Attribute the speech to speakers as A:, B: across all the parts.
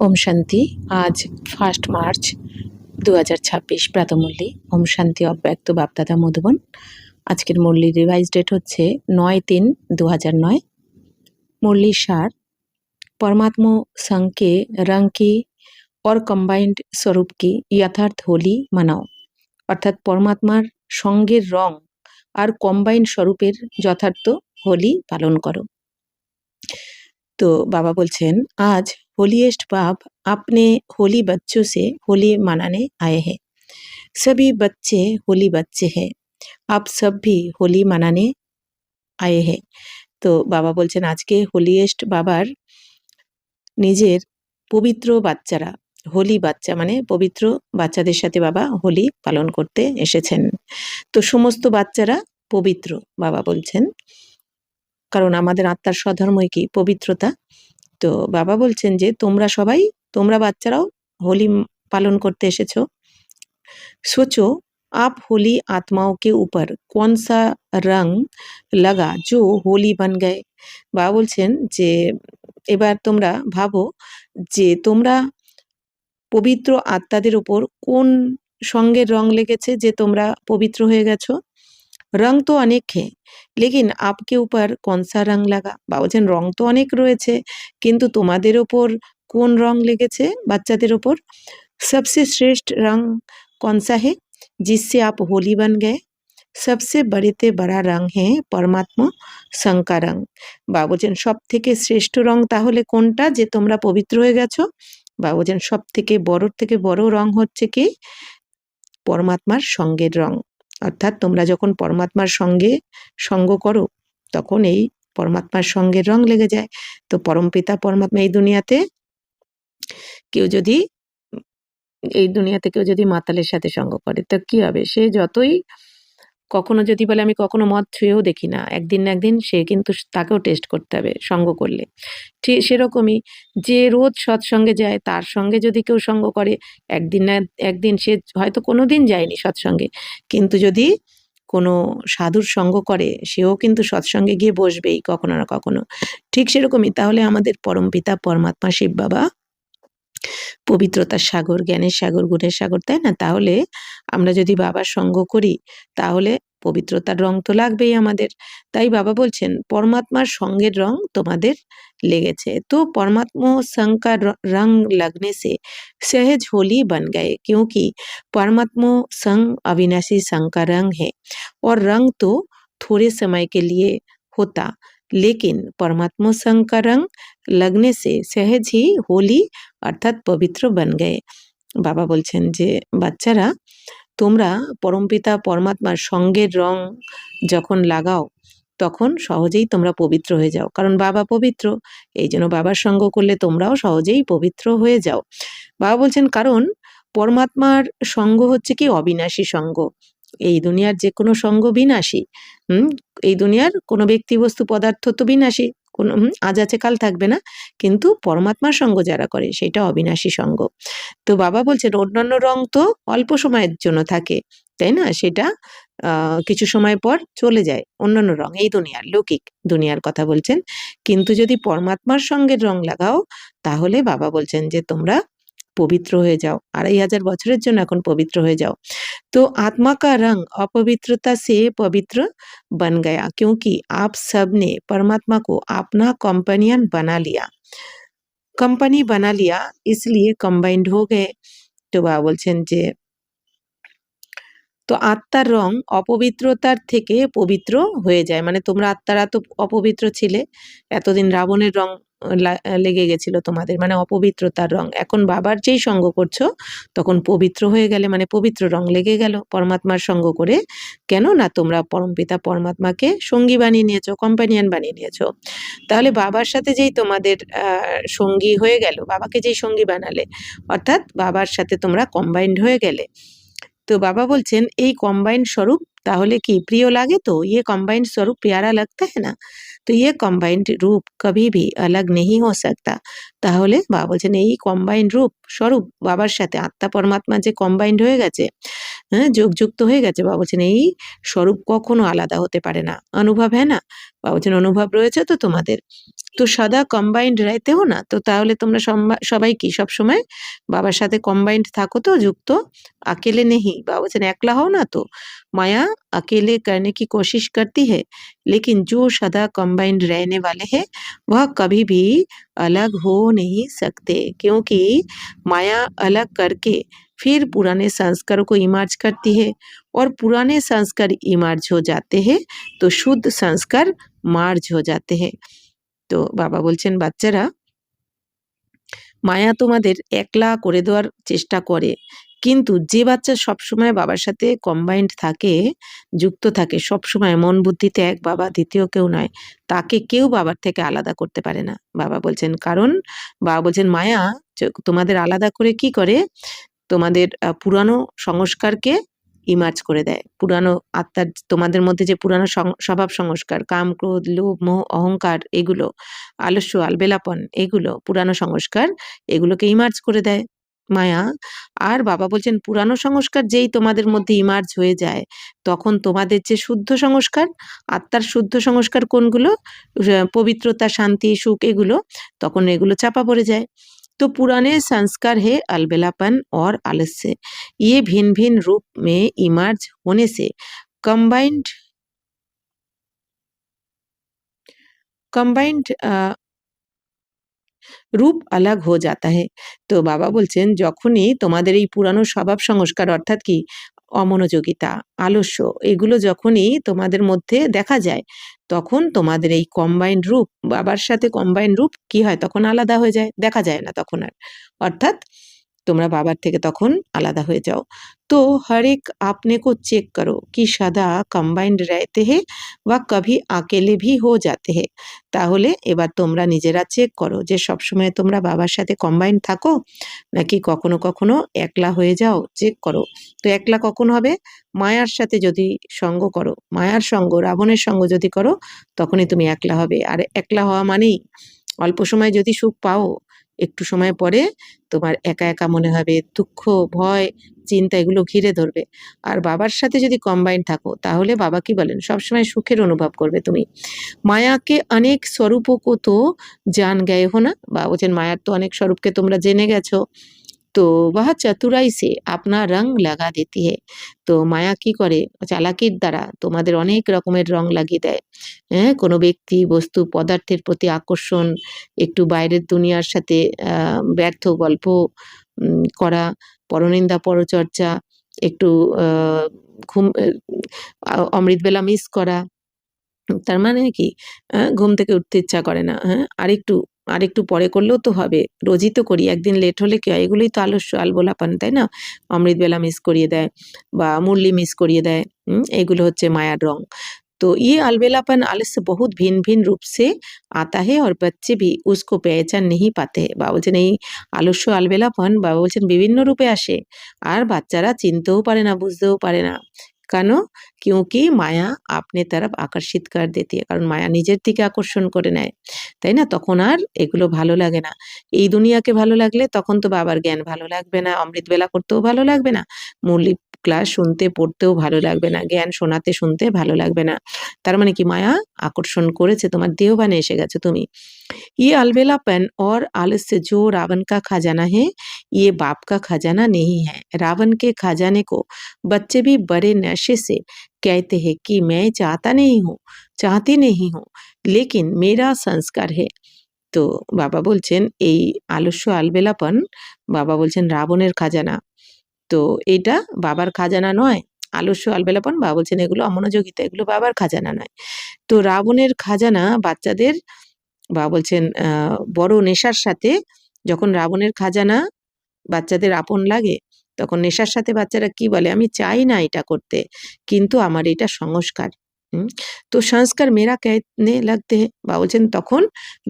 A: ওম শান্তি। আজ 1 মার্চ 2026 প্রাতঃমুরলি। ওম শান্তি অব্যক্ত বাপদাদা মধুবন। আজকের মুরলির রিভাইজ ডেট হচ্ছে 9/3/2009। मुरली सार परमात्मा संघ के रंग की और कम्बाइंड स्वरूप की यथार्थ होली मानाओ। অর্থাৎ পরমাত্মার সঙ্গের রং আর কম্বাইন্ড স্বরূপের যথার্থ হোলি পালন করো। तो बाबा बोलছেন आज होलीएस्ट बाप अपने होली बच्चों से होली मनाने आए हैं। सभी बच्चे होली बच्चे हैं, आप सब भी होली मनाने आए हैं। तो बाबा बोलছেন আজকে होलीएस्ट बाबार নিজের পবিত্র বাচ্চারা, হোলি বাচ্চা মানে পবিত্র বাচ্চাদের সাথে বাবা হোলি পালন করতে এসেছেন। তো সমস্ত বাচ্চারা পবিত্র বাবা বলছেন, কারণ আমাদের আত্মার স্বধর্মই কি পবিত্রতা। তো বাবা বলছেন যে তোমরা সবাই, তোমরা বাচ্চারাও হোলি পালন করতে এসেছো। सोचो आप होली आत्माओं के ऊपर कौन सा रंग लगा जो होली बन गए। বাবা বলছেন যে এবার তোমরা ভাবো যে তোমরা পবিত্র আত্মাদের উপর কোন সঙ্গের রং লেগেছে যে তোমরা পবিত্র হয়ে গেছো। রং তো অনেক है लेकिन आपके ऊपर कौन सा रंग लगा। বাবা বলছেন রং তো অনেক রয়েছে, কিন্তু তোমাদের ওপর কোন রং লেগেছে বাচ্চাদের ওপর। सबसे श्रेष्ठ रंग कौन सा है जिससे आप होली बन गए। सबसे बड़े ते बड़ा रंग है परमात्मा संघ का रंग। বাবা বলছেন সব থেকে শ্রেষ্ঠ রং তাহলে কোনটা যে তোমরা পবিত্র হয়ে গেছো। বাবা বলছেন সব থেকে বড় রং হচ্ছে কি পরমাত্মার সঙ্গের রং। অর্থাৎ তোমরা যখন পরমাত্মার সঙ্গে সঙ্গ করো তখন এই পরমাত্মার সঙ্গের রং লেগে যায়। তো পরমপিতা পরমাত্মা এই দুনিয়াতে কেউ যদি মাতালের সাথে সঙ্গ করে তো কি হবে, সে যতই কখনো যদি বলে আমি কখনো মদ ছুঁয়েও দেখি না, একদিন না একদিন সে কিন্তু তাকেও টেস্ট করতে হবে সঙ্গ করলে। ঠিক সেরকমই যে রোজ সৎসঙ্গে যায় তার সঙ্গে যদি কেউ সঙ্গ করে একদিন না একদিন সে হয়তো কোনোদিন যায়নি সৎসঙ্গে, কিন্তু যদি কোনো সাধুর সঙ্গ করে সেও কিন্তু সৎসঙ্গে গিয়ে বসবেই কখনো না কখনো। ঠিক সেরকমই তাহলে আমাদের পরমপিতা পরমাত্মা শিব বাবা পবিত্রতার সাগর, জ্ঞানের সাগর, গুণের সাগর, তাই না? তাহলে আমরা যদি বাবার সঙ্গ করি তাহলে পবিত্রতার রং তো লাগবেই আমাদের। তাই বাবা বলছেন পরমাত্মার সঙ্গের রং তোমাদের লেগেছে। তো परमात्मा संग का रंग लगने से सहज होली बन गए, क्योंकि परमात्मा संग अविनाशी संग का रंग है और रंग तो थोड़े समय के लिए होता, लेकिन परमात्मा संग का रंग लगने से सहज ही होली অর্থাৎ পবিত্র বন গয়ে। বাবা বলছেন যে বাচ্চারা তোমরা পরমপিতা পরমাত্মার সঙ্গের রং যখন লাগাও তখন সহজেই তোমরা পবিত্র হয়ে যাও, কারণ বাবা পবিত্র, এই জন্য বাবার সঙ্গ করলে তোমরাও সহজেই পবিত্র হয়ে যাও। বাবা বলছেন কারণ পরমাত্মার সঙ্গ হচ্ছে কি অবিনাশী সঙ্গ। এই দুনিয়ার যে কোনো সঙ্গ বিনাশী। এই দুনিয়ার কোনো ব্যক্তি বস্তু পদার্থ তো বিনাশী, কোনো আজ আছে কাল থাকবে না, কিন্তু পরমাত্মার সঙ্গ যারা করে সেটা অবিনাশী সঙ্গ। তো বাবা বলছেন অন্যান্য রং তো অল্প সময়ের জন্য থাকে, তাই না? সেটা কিছু সময় পর চলে যায় অন্যান্য রং, এই দুনিয়ার লৌকিক দুনিয়ার কথা বলছেন। কিন্তু যদি পরমাত্মার সঙ্গে রং লাগাও তাহলে বাবা বলছেন যে তোমরা পবিত্র হয়ে যাও, 2500 বছরের জন্য এখন পবিত্র হয়ে যাও। तो आत्मा का रंग अपवित्रता से पवित्र बन गया, क्योंकि आप सब ने परमात्मा को अपना कंपेनियन बना लिया, कंपनी बना लिया, इसलिए कंबाइंड हो गए। तो বাবা বলছেন যে তো আত্মার রং অপবিত্রতার থেকে পবিত্র হয়ে যায়, মানে তোমরা আত্মারা তো অপবিত্র ছিলে, এতদিন রাবণের রং লেগে গেছিল তোমাদের, মানে অপবিত্রতার রং। এখন বাবার যেই সঙ্গ করছো তখন পবিত্র হয়ে গেলে, মানে পবিত্র রং লেগে গেল পরমাত্মার সঙ্গ করে। কেন না তোমরা পরমপিতা পরমাত্মাকে সঙ্গী বানিয়ে নিয়েছো, কম্প্যানিয়ন বানিয়ে নিয়েছো। তাহলে বাবার সাথে যেই তোমাদের সঙ্গী হয়ে গেল, বাবাকে যেই সঙ্গী বানালে অর্থাৎ বাবার সাথে তোমরা কম্বাইন্ড হয়ে গেলে। तो बाबा बोलছেন এই কম্বাইন্ড স্বরূপ তাহলে কি প্রিয় লাগে। তো ये कम्बाइंड स्वरूप प्यारा लगता है ना, तो ये कम्बाइंड रूप कभी भी अलग नहीं हो सकता। তাহলে বাবা বলছেন এই কম্বাইন্ড রূপ স্বরূপ বাবার সাথে আত্মা পরমাত্মা যে কম্বাইন্ড হয়ে গেছে, হ্যাঁ যোগযুক্ত হয়ে গেছে, বাবা বলছেন এই স্বরূপ কখনো আলাদা হতে পারে না। অনুভব है ना, বা বলছেন অনুভব রয়েছে তো তোমাদের। তো সদা কম্বাইন্ড रहते हो না, তো তাহলে তোমরা সবাই কি সবসময় বাবার সাথে কম্বাইন্ড থাকো তো, যুক্ত, अकेले नहीं, বাবা বলছেন একলা হও না তো। माया अकेले करने की कोशिश करती है, लेकिन जो सदा कम्बाइंड रहने वाले हैं वह कभी भी अलग हो नहीं सकते, क्योंकि माया अलग करके फिर पुराने संस्कारों को इमर्ज करती है, और पुराने संस्कार इमर्ज हो जाते हैं तो शुद्ध संस्कार मार्ज हो जाते हैं। তো বাবা বলছেন বাচ্চারা, মায়া তোমাদের একলা করে দেওয়ার চেষ্টা করে, কিন্তু যে বাচ্চা সবসময় বাবার সাথে কম্বাইন্ড থাকে, যুক্ত থাকে সবসময়, মন বুদ্ধিতে এক বাবা, দ্বিতীয় কেউ নয়, তাকে কেউ বাবার থেকে আলাদা করতে পারে না। বাবা বলছেন কারণ, বাবা বলছেন মায়া তোমাদের আলাদা করে কি করে, তোমাদের পুরানো সংস্কারকে ইমার্জ করে দেয়। পুরানো আত্মার তোমাদের মধ্যে যে পুরানো স্বভাব সংস্কার, কাম, ক্রোধ, লোভ, মোহ, অহংকার, এগুলো, আলস্য, আলবেলাপন, এগুলো পুরানো সংস্কার, এগুলোকে ইমার্জ করে দেয় মায়া। আর বাবা বলছেন পুরানো সংস্কার যেই তোমাদের মধ্যে ইমার্জ হয়ে যায়, তখন তোমাদের যে শুদ্ধ সংস্কার, আত্মার শুদ্ধ সংস্কার কোনগুলো, পবিত্রতা, শান্তি, সুখ, এগুলো, তখন এগুলো চাপা পড়ে যায়। तो पुराने संस्कार है अलबेलापन और आलस्य, ये भिन्न भिन्न रूप में इमर्ज होने से कंबाइंड রূপ আলাগ হো যাতা হে। তো বাবা বলছেন যখনই তোমাদের এই পুরানো স্বভাব সংস্কার, অর্থাৎ কি অমনোযোগিতা, আলস্য, এগুলো যখনই তোমাদের মধ্যে দেখা যায়, তখন তোমাদের এই কম্বাইন্ড রূপ, বাবার সাথে কম্বাইন্ড রূপ কি হয়, তখন আলাদা হয়ে যায়, দেখা যায় না তখন আর, অর্থাৎ তোমরা বাবার থেকে তখন আলাদা হয়ে যাও। তো हर एक अपने को चेक करो कि सदा कंबाइंड रहते हैं व कभी अकेले भी हो जाते हैं। তাহলে এবার তোমরা নিজেরা চেক করো যে সবসময় তোমরা বাবার সাথে কম্বাইন্ড থাকো নাকি কখনো কখনো একলা হয়ে যাও, চেক করো। তো একলা কখন হবে, মায়ার সাথে যদি সঙ্গ করো, মায়ার সঙ্গ, রাবণের সঙ্গ যদি করো, তখনই তুমি একলা হবে। আর একলা হওয়া মানেই অল্প সময় যদি সুখ পাও, একটু সময় পরে তোমার একা একা মনে হবে, দুঃখ, ভয়, চিন্তা, এগুলো ঘিরে ধরবে। আর বাবার সাথে যদি কম্বাইন থাকো, তাহলে বাবা কি বলেন, সবসময় সুখের অনুভব করবে তুমি। মায়াকে অনেক স্বরূপও তো জান গয়ে হো না, বা বলছেন মায়ার তো অনেক স্বরূপকে তোমরা জেনে গেছো। তো वह चतुराई से अपना रंग लगा देती है। তো মায়া কি করে, চালাকির দ্বারা তোমাদের অনেক রকমের রং লাগিয়ে দেয়। হ্যাঁ, কোনো ব্যক্তি, বস্তু, পদার্থের প্রতি আকর্ষণ, একটু বাইরের দুনিয়ার সাথে ব্যর্থ গল্প করা, পরনিন্দা, পরচর্চা, একটু ঘুম, অমৃতবেলা মিস করা, তার মানে কি ঘুম থেকে উঠতে ইচ্ছা করে না, হ্যাঁ, আরেকটু পরে করলেও তো হবে, রোজই তো করি, একদিন লেট হলে কি হয়, এগুলোই তো আলস্য, আলবোলাপান, তাই না? অমৃতবেলা মিস করিয়ে দেয় বা মুরলি মিস করিয়ে দেয়, এগুলো হচ্ছে মায়ার রং। तो ये अलबेलापन आलस्य बहुत भिन्न भिन्न रूप से आता है और बच्चे भी उसको पहचान नहीं पाते हैं। বাবা বলছেন এই আলস্য, আলবেলাপন, বাবা বলছেন বিভিন্ন রূপে আসে, আর বাচ্চারা চিনতেও পারে না, বুঝতেও পারে না। কেন? क्योंकि মায়া আপনি तरफ আকর্ষিত कर देती है, কারণ মায়া নিজের দিকে আকর্ষণ করে নেয়, তাই না? তখন আর এগুলো ভালো লাগে না। এই দুনিয়াকে ভালো লাগলে তখন তো বাবার জ্ঞান ভালো লাগবে না, অমৃতবেলা করতেও ভালো লাগবে না, মুরলি ক্লাস শুনতে পড়তেও ভালো লাগবে না, জ্ঞান শোনাতে শুনতে ভালো লাগবে না। তার মানে কি মায়া আকর্ষণ করেছে, তোমার দেহবানে এসে গেছো তুমি। ये अलबेलापन और आलस्य जो रावण का खजाना है, ये बाप का खजाना नहीं है। रावण के खजाने को बच्चे भी बड़े नशे से कहते हैं कि मैं चाहती नहीं हूँ, लेकिन मेरा संस्कार है। তো বাবা বলছেন এই আলস্য, আলবেলাপন, বাবা বলছেন রাবণের খাজানা। তো এটা বাবার খাজানা নয়। আলস্য, আলবেলাপন, বাবা বলছেন এগুলো অমনোযোগিতা, এগুলো বাবার খাজানা নয়। তো রাবণের খাজানা বাচ্চাদের, বাবা বলছেন বড় নেশার সাথে, যখন রাবণের খাজানা বাচ্চাদের আপন লাগে, তখন নেশার সাথে বাচ্চারা কি বলে, আমি চাই না এটা করতে, কিন্তু আমার এটা সংস্কার। তো সংস্কার মেরা कहने लगते हैं, বা বলছেন তখন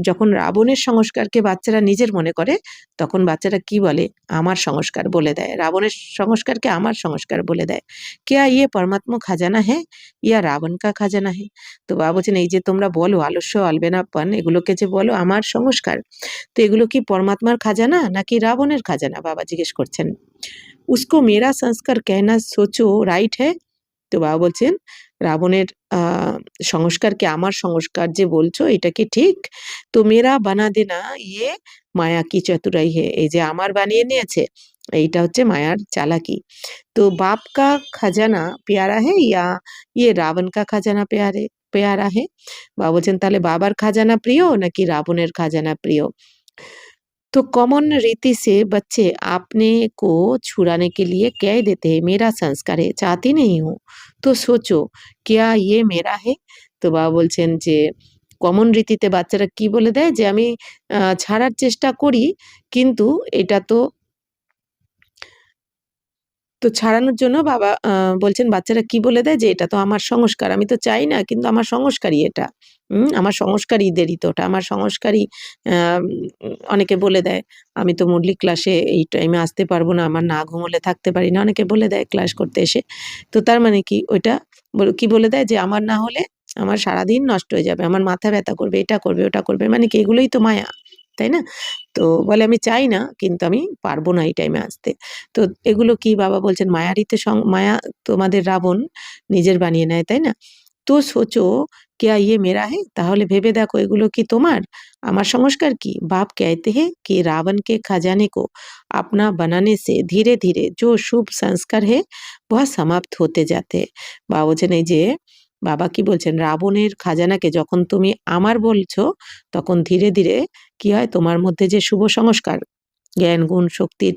A: যখন রাবণের সংস্কারকে বাচ্চারা নিজের মনে করে, তখন বাচ্চারা কি বলে, আমার সংস্কার বলে দেয়, রাবণের সংস্কারকে আমার সংস্কার বলে দেয়। क्या ये परमात्मा खजाना है या रावण का खजाना है? তো বাবা বলছেন এই যে তোমরা বলো আলস্য, আলবেলাপন, এগুলোকে যে বলো আমার সংস্কার, তো এগুলো কি পরমাত্মার খাজানা নাকি রাবণের খাজানা, বাবা জিজ্ঞেস করছেন। उसको मेरा संस्कार कहना सोचो राइट है। তো তো বাবা বলছেন রাবণের সংস্কারকে আমার সংস্কার যে বলছো এটা কি ঠিক? তো মেরা বানা দেনা ইয়ে মায়া কি চতুরাই হে, এই যে আমার বানিয়ে নিয়েছে এইটা হচ্ছে মায়ার চালাকি। তো বাপ কা খাজানা প্যারা হে ইয়া ইয়ে রাবণ কা খাজানা প্যারা হে? বাবা বলছেন তাহলে বাবার খাজানা প্রিয় নাকি রাবণের খাজানা প্রিয়? तो कॉमन रीति से बच्चे अपने को छुड़ाने के लिए कह देते हैं मेरा संस्कार है, चाहती नहीं हूँ, तो सोचो क्या ये मेरा है? তো বাবা বলছেন যে কমন রীতিতে বাচ্চারা কি বলে দেয় যে আমি ছাড়ার চেষ্টা করি, কিন্তু এটা তো তো ছাড়ানোর জন্য বাবা বলছেন বাচ্চারা কি বলে দেয় যে এটা তো আমার সংস্কার, আমি তো চাই না কিন্তু আমার সংস্কারই এটা। আমার সংস্কারীদেরই তো ওটা, আমার সংস্কারই অনেকে বলে দেয় আমি তো মৌলিক ক্লাসে এই টাইমে আসতে পারবো না, আমার না ঘুমোলে থাকতে পারি না, অনেকে বলে দেয় ক্লাস করতে এসে। তো তার মানে কি ওইটা কি বলে দেয় যে আমার না হলে আমার সারাদিন নষ্ট হয়ে যাবে, আমার মাথা ব্যথা করবে, এটা করবে ওটা করবে, মানে কি এগুলোই তো মায়া, তাই না? তো বলে আমি চাই না কিন্তু আমি পারবো না এই টাইমে আসতে। তো এগুলো কি বাবা বলছেন মায়ারই তো মায়া তোমাদের রাবণ নিজের বানিয়ে নেয়, তাই না? তো সোচো क्या ये मेरा है? তাহলে ভেবে দেখো এগুলো কি তোমার? আমার সংস্কার কি? बाप कहते हैं कि रावण के खजाने को अपना बनाने से धीरे-धीरे जो शुभ संस्कार है वह समाप्त होते जाते हैं। বাবা বলছেন এই যে বাবা কি বলছেন রাবণের খাজানাকে যখন তুমি আমার বলছো তখন ধীরে, ধীরে কি হয় তোমার মধ্যে যে শুভ সংস্কার, জ্ঞান, গুণ, শক্তির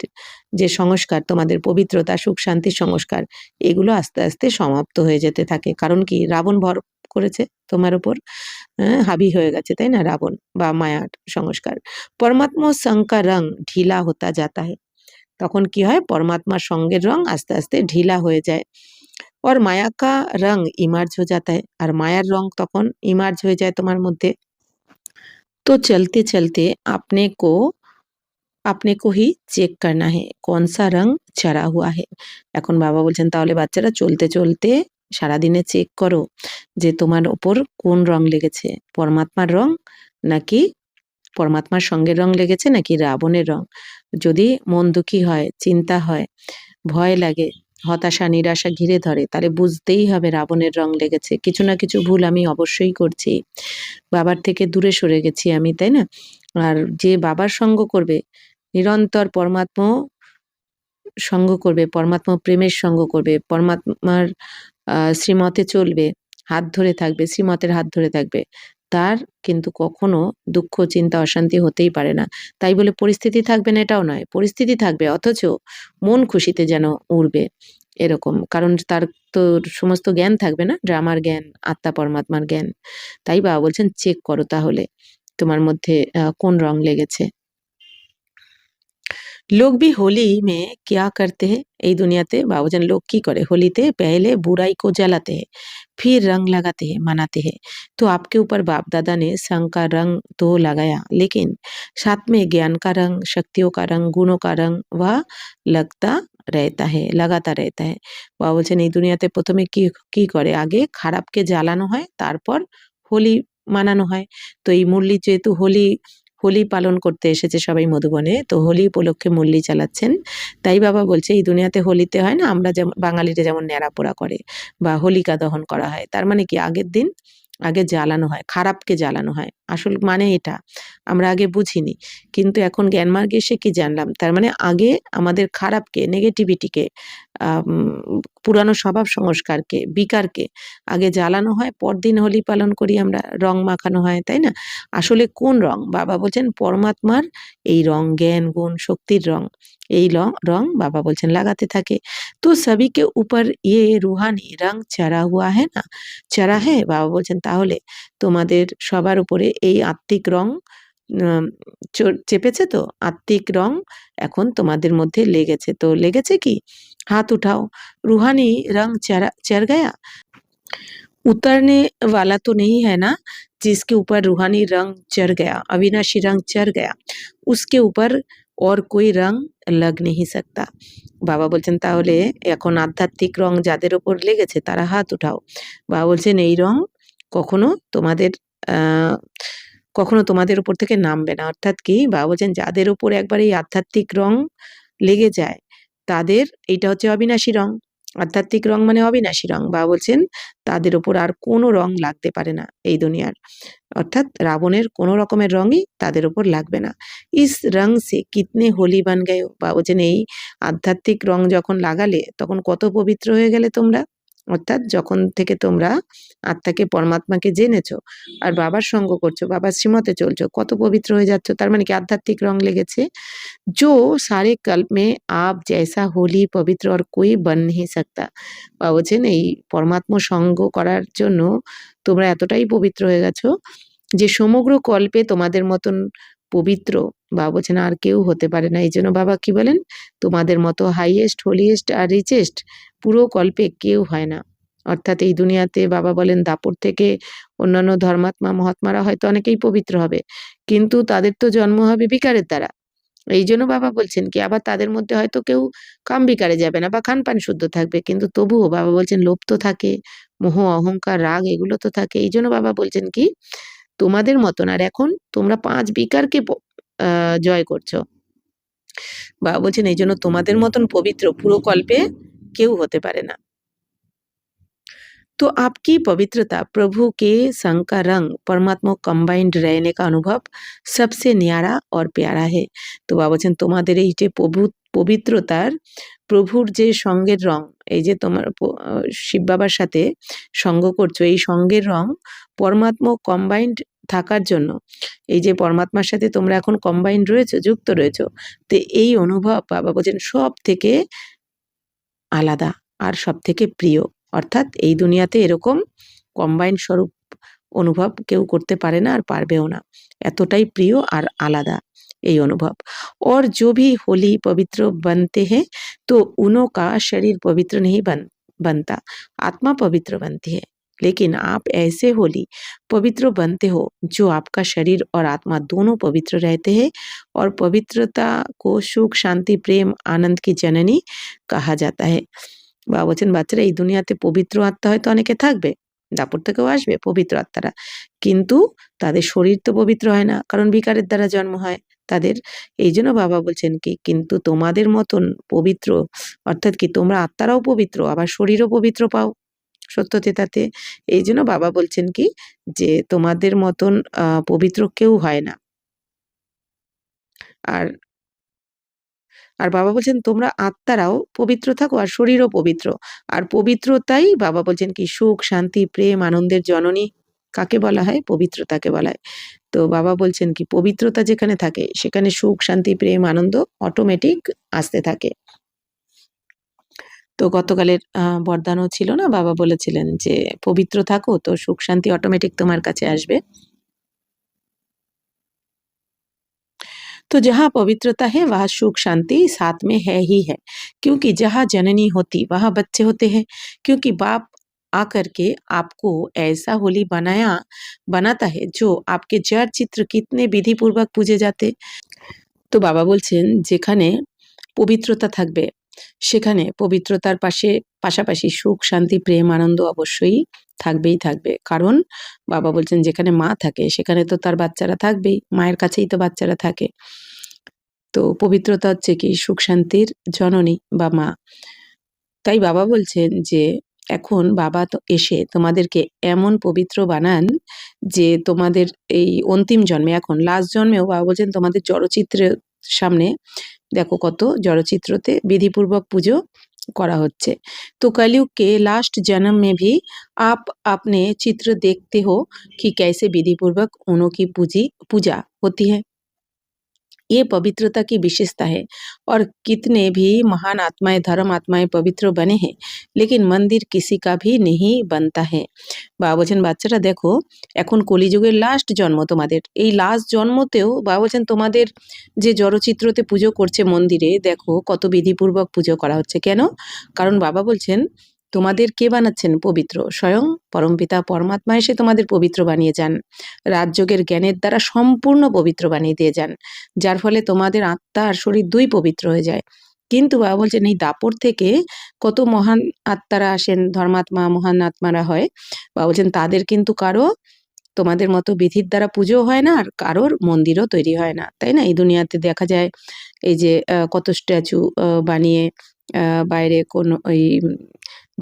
A: যে সংস্কার, তোমাদের পবিত্রতা, সুখ, শান্তির সংস্কার, এগুলো আস্তে, আস্তে সমাপ্ত হয়ে যেতে থাকে। কারণ কি রাবণ ভর করেছে তোমার উপর, হাবি হয়ে গেছে, তাই না? রাবণ বা মায়ার সংস্কার। পরমাত্মা संग का रंग ढीला होता जाता है। তখন কি হয় পরমাত্মার সঙ্গের রং আস্তে, আস্তে ঢিলা হয়ে যায়। और माया का रंग इमर्ज हो जाता है। আর মায়ার রং তখন ইমার্জ হয়ে যায় তোমার মধ্যে। तो चलते, चलते अपने को ही চেক करना है कौन सा रंग चढ़ा हुआ है। এখন বাবা বলছেন তাহলে বাচ্চারা চলতে চলতে সারাদিনে চেক করো যে তোমার ওপর কোন রং লেগেছে, পরমাত্মার রং নাকি পরমাত্মার সঙ্গে রং লেগেছে নাকি রাবণের রং। যদি মন দুঃখী হয়, চিন্তা হয়, ভয় লাগে, হতাশা নিরাশা ঘিরে ধরে তাহলে বুঝতেই হবে রাবণের রং লেগেছে, কিছু না কিছু ভুল আমি অবশ্যই করছি, বাবার থেকে দূরে সরে গেছি আমি, তাই না? আর যে বাবার সঙ্গ করবে নিরন্তর পরমাত্মা সঙ্গ করবে, পরমাত্মা প্রেমের সঙ্গ করবে, পরমাত্মার শ্রীমতে চলবে, হাত ধরে থাকবে, শ্রীমতের হাত ধরে থাকবে, তার কিন্তু কখনো দুঃখ, চিন্তা, অশান্তি হতেই পারে না। তাই বলে পরিস্থিতি থাকবে না এটাও নয়। পরিস্থিতি থাকবে অথচ মন খুশিতে যেন উড়বে এরকম। কারণ তার তো সমস্ত জ্ঞান থাকবে না, ড্রামার জ্ঞান, আত্মা পরমাত্মার জ্ঞান। তাই বাবা বলছেন চেক করো তাহলে তোমার মধ্যে কোন রং লেগেছে। लोग भी होली में क्या करते हैं, এই দুনিয়াতে বাবুজান লোক কি করে হোলিতে पहले बुराई को जलाते हैं फिर रंग लगाते हैं मनाते हैं। तो आपके ऊपर बाप दादा ने संग का रंग तो लगाया लेकिन साथ में ज्ञान का रंग, शक्तियों का रंग, गुणों का रंग वह लगता रहता है, लगाता रहता है। বাবা বলছেন এই দুনিয়াতে প্রথমে কি কি করে আগে খারাপকে জ্বালানো হয় তারপর হোলি মানানো হয়। তো এই মুরলি যেহেতু হোলি পালন করতে এসেছে সবাই মধুবনে, তো হোলি উপলক্ষে মুরলি চালাচ্ছেন। তাই বাবা বলছে এই দুনিয়াতে হোলিতে হয় না আমরা যেমন বাঙালিরা যেমন ন্যাড়া পোড়া করে বা হোলিকা দহন করা হয়, তার মানে কি আগের দিন আগে জ্বালানো হয়, খারাপকে জ্বালানো হয়, আসল মানে এটা আমরা আগে বুঝিনি, কিন্তু এখন জ্ঞানমার্গে এসে কি জানলাম, তার মানে আগে আমাদের খারাপকে, নেগেটিভিটিকে, পুরানো স্বভাব সংস্কারকে, বিকারকে আগে জ্বালানো হয়, পরদিন হোলি পালন করি আমরা, রং মাখানো হয়, তাই না? আসলে কোন রং বাবা বলছেন পরমাত্মার এই রং, জ্ঞান গুণ শক্তির রং, এই রং বাবা বলছেন লাগাতে থাকে। তো সবই কে উপর ইয়ে রুহানি রং চড়া হুয়া হ্যাঁ না, চড়া হ্যাঁ। বাবা বলছেন তাহলে তোমাদের সবার উপরে এই আত্মিক রং চেপেছে, তো আত্মিক রং এখন তোমাদের মধ্যে লেগেছে। তো লেগেছে কি हाथ उठाओ, रूहानी रंग चढ़ गया, उतरने वाला तो नहीं है ना जिसके ऊपर रूहानी रंग चढ़ गया, अविनाशी रंग चढ़ गया, उसके ऊपर और कोई रंग लग नहीं सकता। বাবা বলছেন তাহলে এখন আধ্যাত্মিক রং যাদের উপর লেগেছে তারা হাত উঠাও। বাবা বলছেন এই রং কখনো তোমাদের কখনো তোমাদের উপর থেকে নামবে না। অর্থাৎ কি বাবা বলছেন যাদের উপর একবার এই আধ্যাত্মিক রং লেগে যায় তাদের এইটা হচ্ছে অবিনাশী রং, আধ্যাত্মিক রং মানে অবিনাশী রং। বাবা বলছেন তাদের ওপর আর কোনো রং লাগতে পারে না এই দুনিয়ার, অর্থাৎ রাবণের কোনো রকমের রঙই তাদের ওপর লাগবে না। ইস রং সে কিতনে হোলি বান গয়ে, বা বলছেন এই আধ্যাত্মিক রং যখন লাগালে তখন কত পবিত্র হয়ে গেলে তোমরা, অর্থাৎ যখন থেকে তোমরা আত্মাকে পরমাত্মাকে জেনেছো আর বাবার সঙ্গ করছো, বাবার শ্রীমতে চলছো, কত পবিত্র হয়ে যাচ্ছ। তার মানে কি আধ্যাত্মিক রং লেগেছে। जो सारे कल्प में आप जैसा होली पवित्र और कोई बन नहीं सकता, বা বলছেন এই পরমাত্ম সঙ্গ করার জন্য তোমরা এতটাই পবিত্র হয়ে গেছো যে সমগ্র কল্পে তোমাদের মতন পবিত্র বা বলছেন আর কেউ হতে পারে না। এই জন্য বাবা কি বলেন, তোমাদের মতো হাইয়েস্ট হোলিয়েস্ট আর রিচেস্ট পুরো কল্পে কেউ হয় না। অর্থাৎ এই দুনিয়াতে বাবা বলেন দাপর থেকে অন্যান্য ধর্মাত্মা মহাত্মারা হয়তো অনেকেই পবিত্র হবে, কিন্তু তাদের তো জন্ম হবে বিকারের দ্বারা। এই জন্য বাবা বলছেন কি আবার তাদের মধ্যে হয়তো কেউ কাম বিকারে যাবে না বা খান পান শুদ্ধ থাকবে, কিন্তু তবুও বাবা বলছেন লোভ তো থাকে, মোহ অহংকার রাগ এগুলো তো থাকে। এই জন্য বাবা বলছেন কি তোমাদের মতন আর এখন তোমরা 5 বিকারকে জয় করছো। বাবা বলছেন এই জন্য তোমাদের মতন পবিত্র পুরো কল্পে কেউ হতে পারে না। तो आपकी पवित्रता प्रभु के संग का रंग परमात्मा कंबाइंड रहने का अनुभव सबसे न्यारा और प्यारा है। তো বাবা বলছেন তোমাদের এই যে পবিত্রতার প্রভুর যে সঙ্গের রং, এই যে তোমার শিব বাবার সাথে সঙ্গ করছো, এই সঙ্গের রং পরমাত্মা কম্বাইন্ড থাকার জন্য, এই যে পরমাত্মার সাথে তোমরা এখন কম্বাইন্ড রয়েছো, যুক্ত রয়েছো, তো এই অনুভব বাবা বলছেন সব থেকে আলাদা আর সব থেকে প্রিয়। অর্থাৎ এই দুনিয়াতে এরকম কম্বাইন্ড স্বরূপ অনুভব কেউ করতে পারে না আর পারবেও না, এতটাই প্রিয় আর আলাদা এই অনুভব। और जो भी होली पवित्र बनते हैं तो उनका शरीर पवित्र नहीं बनता, आत्मा पवित्र बनती है। लेकिन आप ऐसे होली पवित्र बनते हो जो आपका शरीर और आत्मा दोनों पवित्र रहते हैं, और पवित्रता को सुख शांति प्रेम आनंद की जननी कहा जाता है। বা বলছেন বাচ্চারা এই দুনিয়াতে পবিত্র আত্মা হয়তো অনেকে থাকবে, দাপর থেকেও আসবে পবিত্র আত্মারা, কিন্তু তাদের শরীর তো পবিত্র হয় না, কারণ বিকারের দ্বারা জন্ম হয় তাদের। এই জন্য বাবা বলছেন কি কিন্তু তোমাদের মতন পবিত্র, অর্থাৎ কি তোমরা আত্মারাও পবিত্র আবার শরীরও পবিত্র পাও সত্যতেতাতে। এই জন্য বাবা বলছেন কি যে তোমাদের মতন পবিত্র কেউ হয় না। আর আর বাবা বলছেন তোমরা আত্মারাও পবিত্র থাকো আর শরীরও পবিত্র। আর পবিত্রতাই বাবা বলছেন কি সুখ শান্তি প্রেম আনন্দের জননী কাকে বলা হয়, পবিত্রতাকে বলা হয়। তো বাবা বলছেন কি পবিত্রতা যেখানে থাকে সেখানে সুখ শান্তি প্রেম আনন্দ অটোমেটিক আসতে থাকে। তো গতকালের বরদানও ছিল না, বাবা বলেছিলেন যে পবিত্র থাকো তো সুখ শান্তি অটোমেটিক তোমার কাছে আসবে। तो जहाँ पवित्रता है वहाँ सुख शांति साथ में है ही है, क्योंकि जहाँ जननी होती वहाँ बच्चे होते हैं, क्योंकि बाप आकर के आपको ऐसा होली बनाता है जो आपके जड़ चित्र कितने विधि पूर्वक पूजे जाते। তো বাবা বলছেন যেখানে পবিত্রতা থাকবে সেখানে পবিত্রতার পাশাপাশি সুখ শান্তি প্রেম আনন্দ অবশ্যই থাকবেই থাকবে। কারণ বাবা বলছেন যেখানে মা থাকে সেখানে তো তার বাচ্চারা থাকবেই, মায়ের কাছেই তো বাচ্চারা থাকে। তো পবিত্রতা হচ্ছে কি সুখ শান্তির জননী বা মা। তাই বাবা বলছেন যে এখন বাবা তো এসে তোমাদেরকে এমন পবিত্র বানান যে তোমাদের এই অন্তিম জন্মে, এখন লাস্ট জন্মেও বাবা বলছেন তোমাদের জড়চিত্রের সামনে দেখো কত জড়চিত্রতে বিধিपूर्वक পুজো করা হচ্ছে। तो कलयुग के लास्ट जन्म में भी आप अपने चित्र देखते हो कि कैसे विधिपूर्वक उन्हों की पूजा होती है। ये पवित्रता की विशेषता है, और कितने भी महान आत्माएं धर्म आत्माएं पवित्र बने हैं लेकिन मंदिर किसी का भी नहीं बनता है। বাবা বলছেন বাচ্চারা দেখো এখন কলিযুগের লাস্ট জন্ম তোমাদের, এই লাস্ট জন্মতেও বাবা বলছেন তোমাদের যে জড়চিত্রতে পুজো করছে মন্দিরে দেখো কত বিধিপূর্বক পুজো করা হচ্ছে। কেন? কারণ বাবা বলছেন তোমাদের কে বানাচ্ছেন পবিত্র, স্বয়ং পরমপিতা পরমাত্মা এসে তোমাদের পবিত্র বানিয়ে যান, রাজযোগের জ্ঞানের দ্বারা সম্পূর্ণ পবিত্র বানিয়ে দিয়ে যান, যার ফলে তোমাদের আত্মা আর শরীর দুই পবিত্র হয়ে যায়। কিন্তু বাবা বলছেন এই দাপর থেকে কত মহান আত্মারা আসেন, ধর্মাত্মা মহান আত্মারা হয়, বাবা বলছেন তাদের কিন্তু কারো তোমাদের মতো বিধির দ্বারা পুজো হয় না আর কারোর মন্দিরও তৈরি হয় না, তাই না? এই দুনিয়াতে দেখা যায় এই যে কত স্ট্যাচু বানিয়ে বাইরে কোনো ওই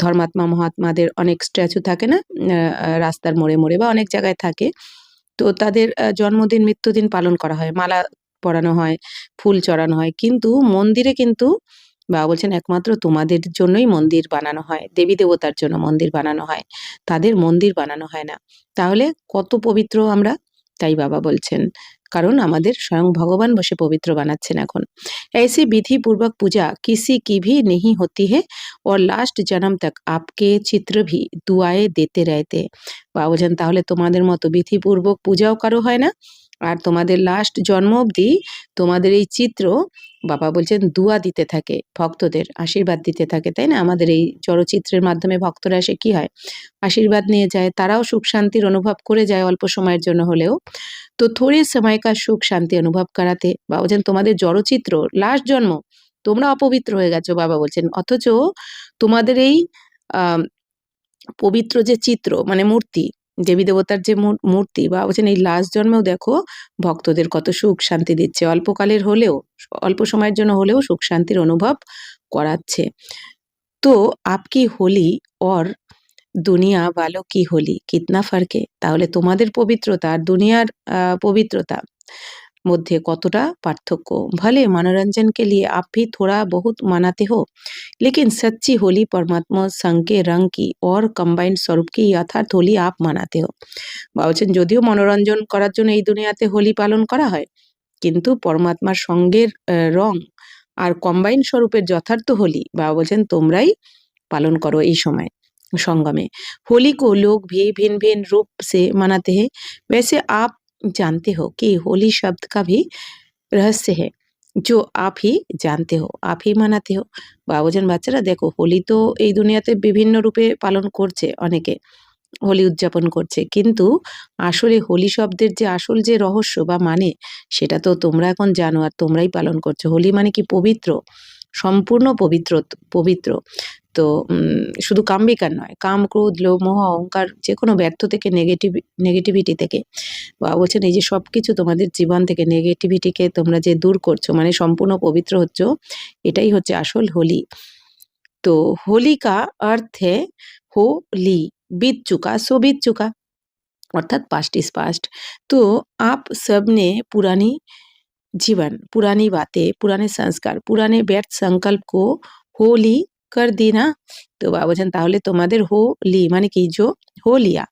A: ধর্মাত্মা মহাত্মাদের অনেক স্ট্যাচু থাকে না, রাস্তার মোড়ে মোড়ে বা অনেক জায়গায় থাকে। তো তাদের জন্মদিন মৃত্যুদিন পালন করা হয়, মালা পরানো হয়, ফুল চড়ানো হয়, কিন্তু মন্দিরে কিন্তু বাবা বলছেন একমাত্র তোমাদের জন্যই মন্দির বানানো হয়, দেবী দেবতার জন্য মন্দির বানানো হয়, তাদের মন্দির বানানো হয় না। তাহলে কত পবিত্র আমরা, তাই বাবা বলছেন, কারণ আমাদের স্বয়ং ভগবান বসে পবিত্র বানাচ্ছেন এখন। ऐसी विधि पूर्वक पूजा किसी की भी नहीं होती है और लास्ट जन्म तक आपके चित्र भी दुआएं देते रहते। বাবা বলছেন তাহলে তোমাদের মতো বিধিপূর্বক পূজাও কারো হয় না, আর তোমাদের লাস্ট জন্ম অবধি তোমাদের এই চিত্র বাবা বলছেন দুয়া দিতে থাকে, ভক্তদের আশীর্বাদ দিতে থাকে, তাই না? আমাদের এই চলচ্চিত্রের মাধ্যমে ভক্তরা এসে কি হয়, আশীর্বাদ নিয়ে যায়, তারাও সুখ শান্তির অনুভব করে যায় অল্প সময়ের জন্য হলেও। তো থোড়ে সময় কা সুখ শান্তি অনুভব করাতে বাবা বলছেন তোমাদের জড়চিত্র লাস্ট জন্ম তোমরা অপবিত্র হয়ে গেছো বাবা বলছেন, অথচ তোমাদের এই আহ পবিত্র যে চিত্র মানে মূর্তি, দেবী দেবতার যে মূর্তি বাবা বলছেন এই লাস্ট জন্মেও দেখো ভক্তদের কত সুখ শান্তি দিচ্ছে, অল্পকালের হলেও, অল্প সময়ের জন্য হলেও সুখ শান্তির অনুভব করাচ্ছে। তো আপকি হোলি और দুনিয়া वालों की होली कितना फर्क है, তাহলে তোমাদের পবিত্রতা আর দুনিয়ার পবিত্রতা মধ্যে কতটা পার্থক্য। भले मनोरंजन के लिए आप भी थोड़ा बहुत मनाते हो, लेकिन सच्ची होली परमात्मा संग के रंग की और कंबाइंड स्वरूप की यथार्थ होली आप मानाते हो। বাবা বলছেন যদিও মনোরঞ্জন করার জন্য এই দুনিয়াতে হোলি পালন করা হয়, কিন্তু পরমাত্মার সঙ্গের রং আর কম্বাইন্ড স্বরূপের যথার্থ হোলি বাবা বলছেন তোমরাই पालन करो इस समय संगमे। होली को लोग भी भिन्न भिन्न रूप से मनाते हैं, वैसे आप जानते हो कि होली शब्द का भी रहस्य है जो आप ही जानते हो, आप ही মানাতে हो। বাবুজান বাচ্চারা দেখো হোলি তো এই দুনিয়াতে বিভিন্ন রূপে পালন করছে অনেকে, হোলি উদযাপন করছে, কিন্তু আসলে হোলি শব্দের যে আসল যে রহস্য বা মানে সেটা তো তোমরা এখন জানো আর তোমরাই পালন করছো। হোলি মানে কি পবিত্র, সম্পূর্ণ পবিত্র, পবিত্র। তো শুধু কামবিকার নয়, কাম ক্রোধ লোভ মোহ অহংকার যে কোনো ব্যর্থ থেকে নেগেটিভিটি থেকে বাবা বলছেন এই যে সব কিছু তোমাদের জীবন থেকে নেগেটিভিটিকে তোমরা যে দূর করছো মানে সম্পূর্ণ পবিত্র হচ্ছ, এটাই হচ্ছে আসল হোলি। तो होली का अर्थ है होली, बीत चुका सो बीत चुका, अर्थात पास्ट इज पास्ट। तो आप सब ने पुरानी जीवन, पुरानी बातें, पुराने संस्कार, पुराने व्यर्थ संकल्प को होली कर दी ना। तो বাবা বলছেন তাহলে তোমাদের হোলি মানে কি, जो हो लिया,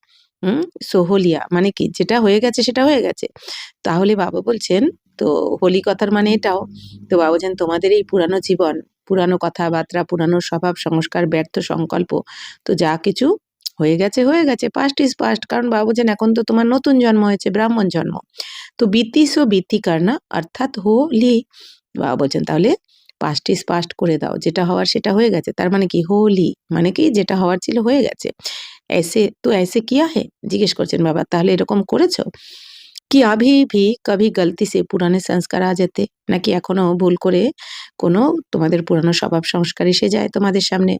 A: সো হোলিয়া মানে কি যেটা হয়ে গেছে সেটা হয়ে গেছে। তাহলে বাবা বলছেন তো হোলি কথার মানে এটাও। তো বাবা বলছেন তোমাদের এই পুরানো জীবন, পুরানো কথাবার্তা, পুরানো স্বভাব সংস্কার, ব্যর্থ সংকল্প, তো যা কিছু হয়ে গেছে হয়ে গেছে, পাস্ট ইজ পাস্ট, কারণ বাবা বলছেন এখন তো তোমার নতুন জন্ম হয়েছে, ব্রাহ্মণ জন্ম। তো बीती सो बीती करना অর্থাৎ হোলি, বাবা বলছেন তাহলে পাস্ট ইজ পাস্ট করে দাও, যেটা হওয়ার সেটা হয়ে গেছে, তার মানে কি হোলি মানে কি যেটা হওয়ার ছিল হয়ে গেছে। ऐसे तो ऐसे किया है, জিজ্ঞেস করছেন বাবা তাহলে এরকম করেছো কি, अभी भी कभी गलती से पुराने संस्कार आ जाते, নাকি এখনো ভুল করে কোনো তোমাদের পুরানো স্বভাব সংস্কার এসে যায় তোমাদের সামনে।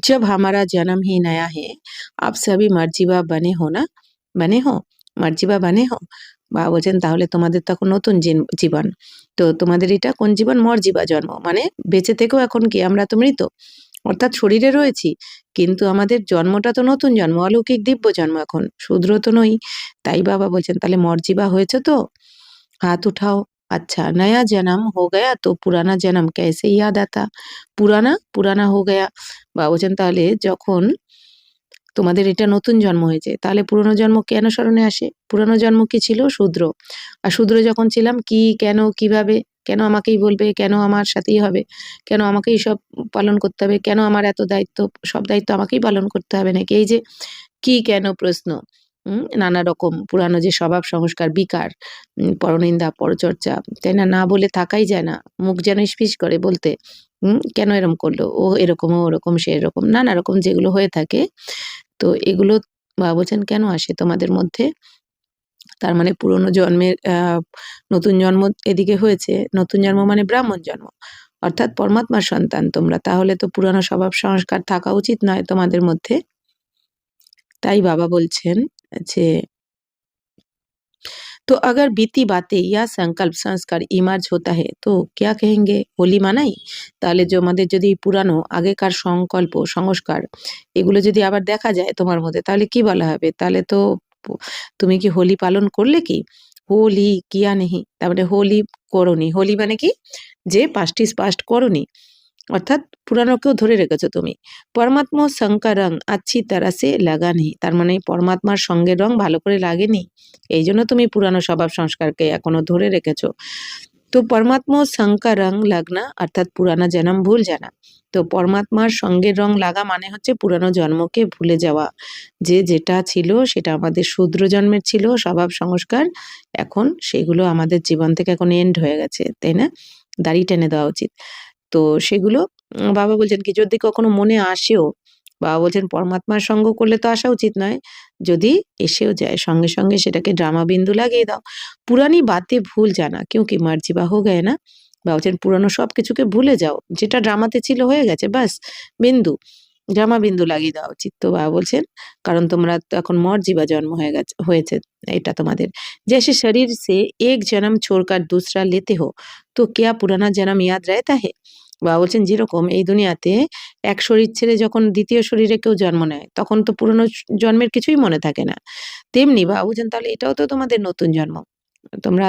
A: जब हमारा जन्म ही नया है आप सभी मर्जीबा बने हो ना, बने हो, मर्जीबा बने हो। বাবা বলছেন তাহলে তোমাদের তখন নতুন জীবন, তো তোমাদের এটা কোন জীবন, মর্জিবা জন্ম, মানে বেঁচে থেকেও এখন কি আমরা তো মৃত, অর্থাৎ শরীরে রয়েছি, কিন্তু আমাদের জন্মটা তো নতুন জন্ম, অলৌকিক দিব্য জন্ম, এখন শূদ্র তো নই। তাই বাবা বলছেন তাহলে মর্জিবা হয়েছে তো, हाथ उठाओ। अच्छा नया जन्म हो गया तो पुराना जन्म कैसे याद आता, पुराना पुराना हो गया। বাবা বলছেন তাহলে যখন তোমাদের এটা নতুন জন্ম হয়েছে তাহলে পুরনো জন্ম কেন স্মরণে আসে, পুরনো জন্ম কি ছিল, শূদ্র, আর শূদ্র যখন ছিলাম কি কেন কিভাবে, কেন আমাকেই বলবে, কেন আমার সাথেই হবে, কেন আমাকেই সব পালন করতে হবে, কেন আমার এত দায়িত্ব, সব দায়িত্ব আমাকেই পালন করতে হবে নাকি, এই যে কি কেন প্রশ্ন, নানা রকম পুরানো যে স্বভাব সংস্কার বিকার, পরনিন্দা পরচর্চা, তাই না, না বলে থাকাই যায় না, মুখ যেন ইসফিস করে বলতে, কেন এরকম করলো, ও এরকম ও ওরকম সে এরকম, নানা রকম যেগুলো হয়ে থাকে, তো এগুলো বাবা বলছেন কেন আসে তোমাদের মধ্যে, তার মানে পুরনো জন্মের নতুন জন্ম এদিকে হয়েছে, নতুন জন্ম মানে ব্রাহ্মণ জন্ম, অর্থাৎ পরমাত্মার সন্তান তোমরা, তাহলে তো পুরানো স্বভাব সংস্কার থাকা উচিত নয় তোমাদের মধ্যে। তাই বাবা বলছেন যে तो अगर बीती बातें या संकल्प संस्कार इमार्ज होता है तो क्या कहेंगे, হোলি মানাই? তাহলে যে আমাদের যদি পুরানো আগেকার সংকল্প সংস্কার এগুলো যদি আবার দেখা যায় তোমার মধ্যে তাহলে কি বলা হবে? তাহলে তো তুমি কি হোলি পালন করলে কি? হোলি কিয়া নেহি, তার মানে হোলি করোনি। হোলি মানে কি, যে পাস্ট ইজ পাস্ট করোনি, অর্থাৎ পুরানোকেও ধরে রেখেছো তুমি। পরমাত্ম শঙ্কা রং আচ্ছি তারা সে লাগা নেই, তার মানে পরমাত্মার সঙ্গের রং ভালো করে লাগেনি, এই জন্য তুমি পুরানো স্বভাব সংস্কারকে এখনো ধরে রেখেছো। তো পরমাত্ম শঙ্কা রং লাগনা অর্থাৎ পুরানা জন্ম ভুল জানা। তো পরমাত্মার সঙ্গের রং লাগা মানে হচ্ছে পুরানো জন্মকে ভুলে যাওয়া, যে যেটা ছিল সেটা আমাদের শূদ্র জন্মের ছিল স্বভাব সংস্কার, এখন সেগুলো আমাদের জীবন থেকে এখন এন্ড হয়ে গেছে, তাই না? দাড়ি টেনে দেওয়া উচিত। তো সেগুলো বাবা বলছেন কি, যদি কখনো মনে আসেও, বাবা বলছেন পরমাত্মার সঙ্গ করলে তো আসা উচিত নয়, যদি এসেও যায় সঙ্গে সঙ্গে সেটাকে ড্রামা বিন্দু লাগিয়ে দাও। পুরানি বাতে ভুল জানা ক্योंकि मर्ज़िबा हो गए ना, বাবা বলছেন পুরানো সবকিছুকে ভুলে যাও, যেটা ড্রামাতে ছিল হয়ে গেছে, বাস বিন্দু, ড্রামা বিন্দু লাগিয়ে দেওয়া উচিত। তো বাবা বলছেন কারণ তোমরা তো এখন মর্জিবা জন্ম হয়েছে এটা তোমাদের। जैसे शरीर से एक जन्म छोड़कर दूसरा लेते हो तो क्या पुराना जन्म याद रहता है? বাবা বলছেন যেরকম এই দুনিয়াতে এক শরীর ছেড়ে যখন দ্বিতীয় শরীরে কেউ জন্ম নেয় তখন তো পুরনো জন্মের কিছুই মনে থাকে না, তেমনি বাবা বলছেন তাহলে এটাও তো তোমাদের নতুন জন্ম, তোমরা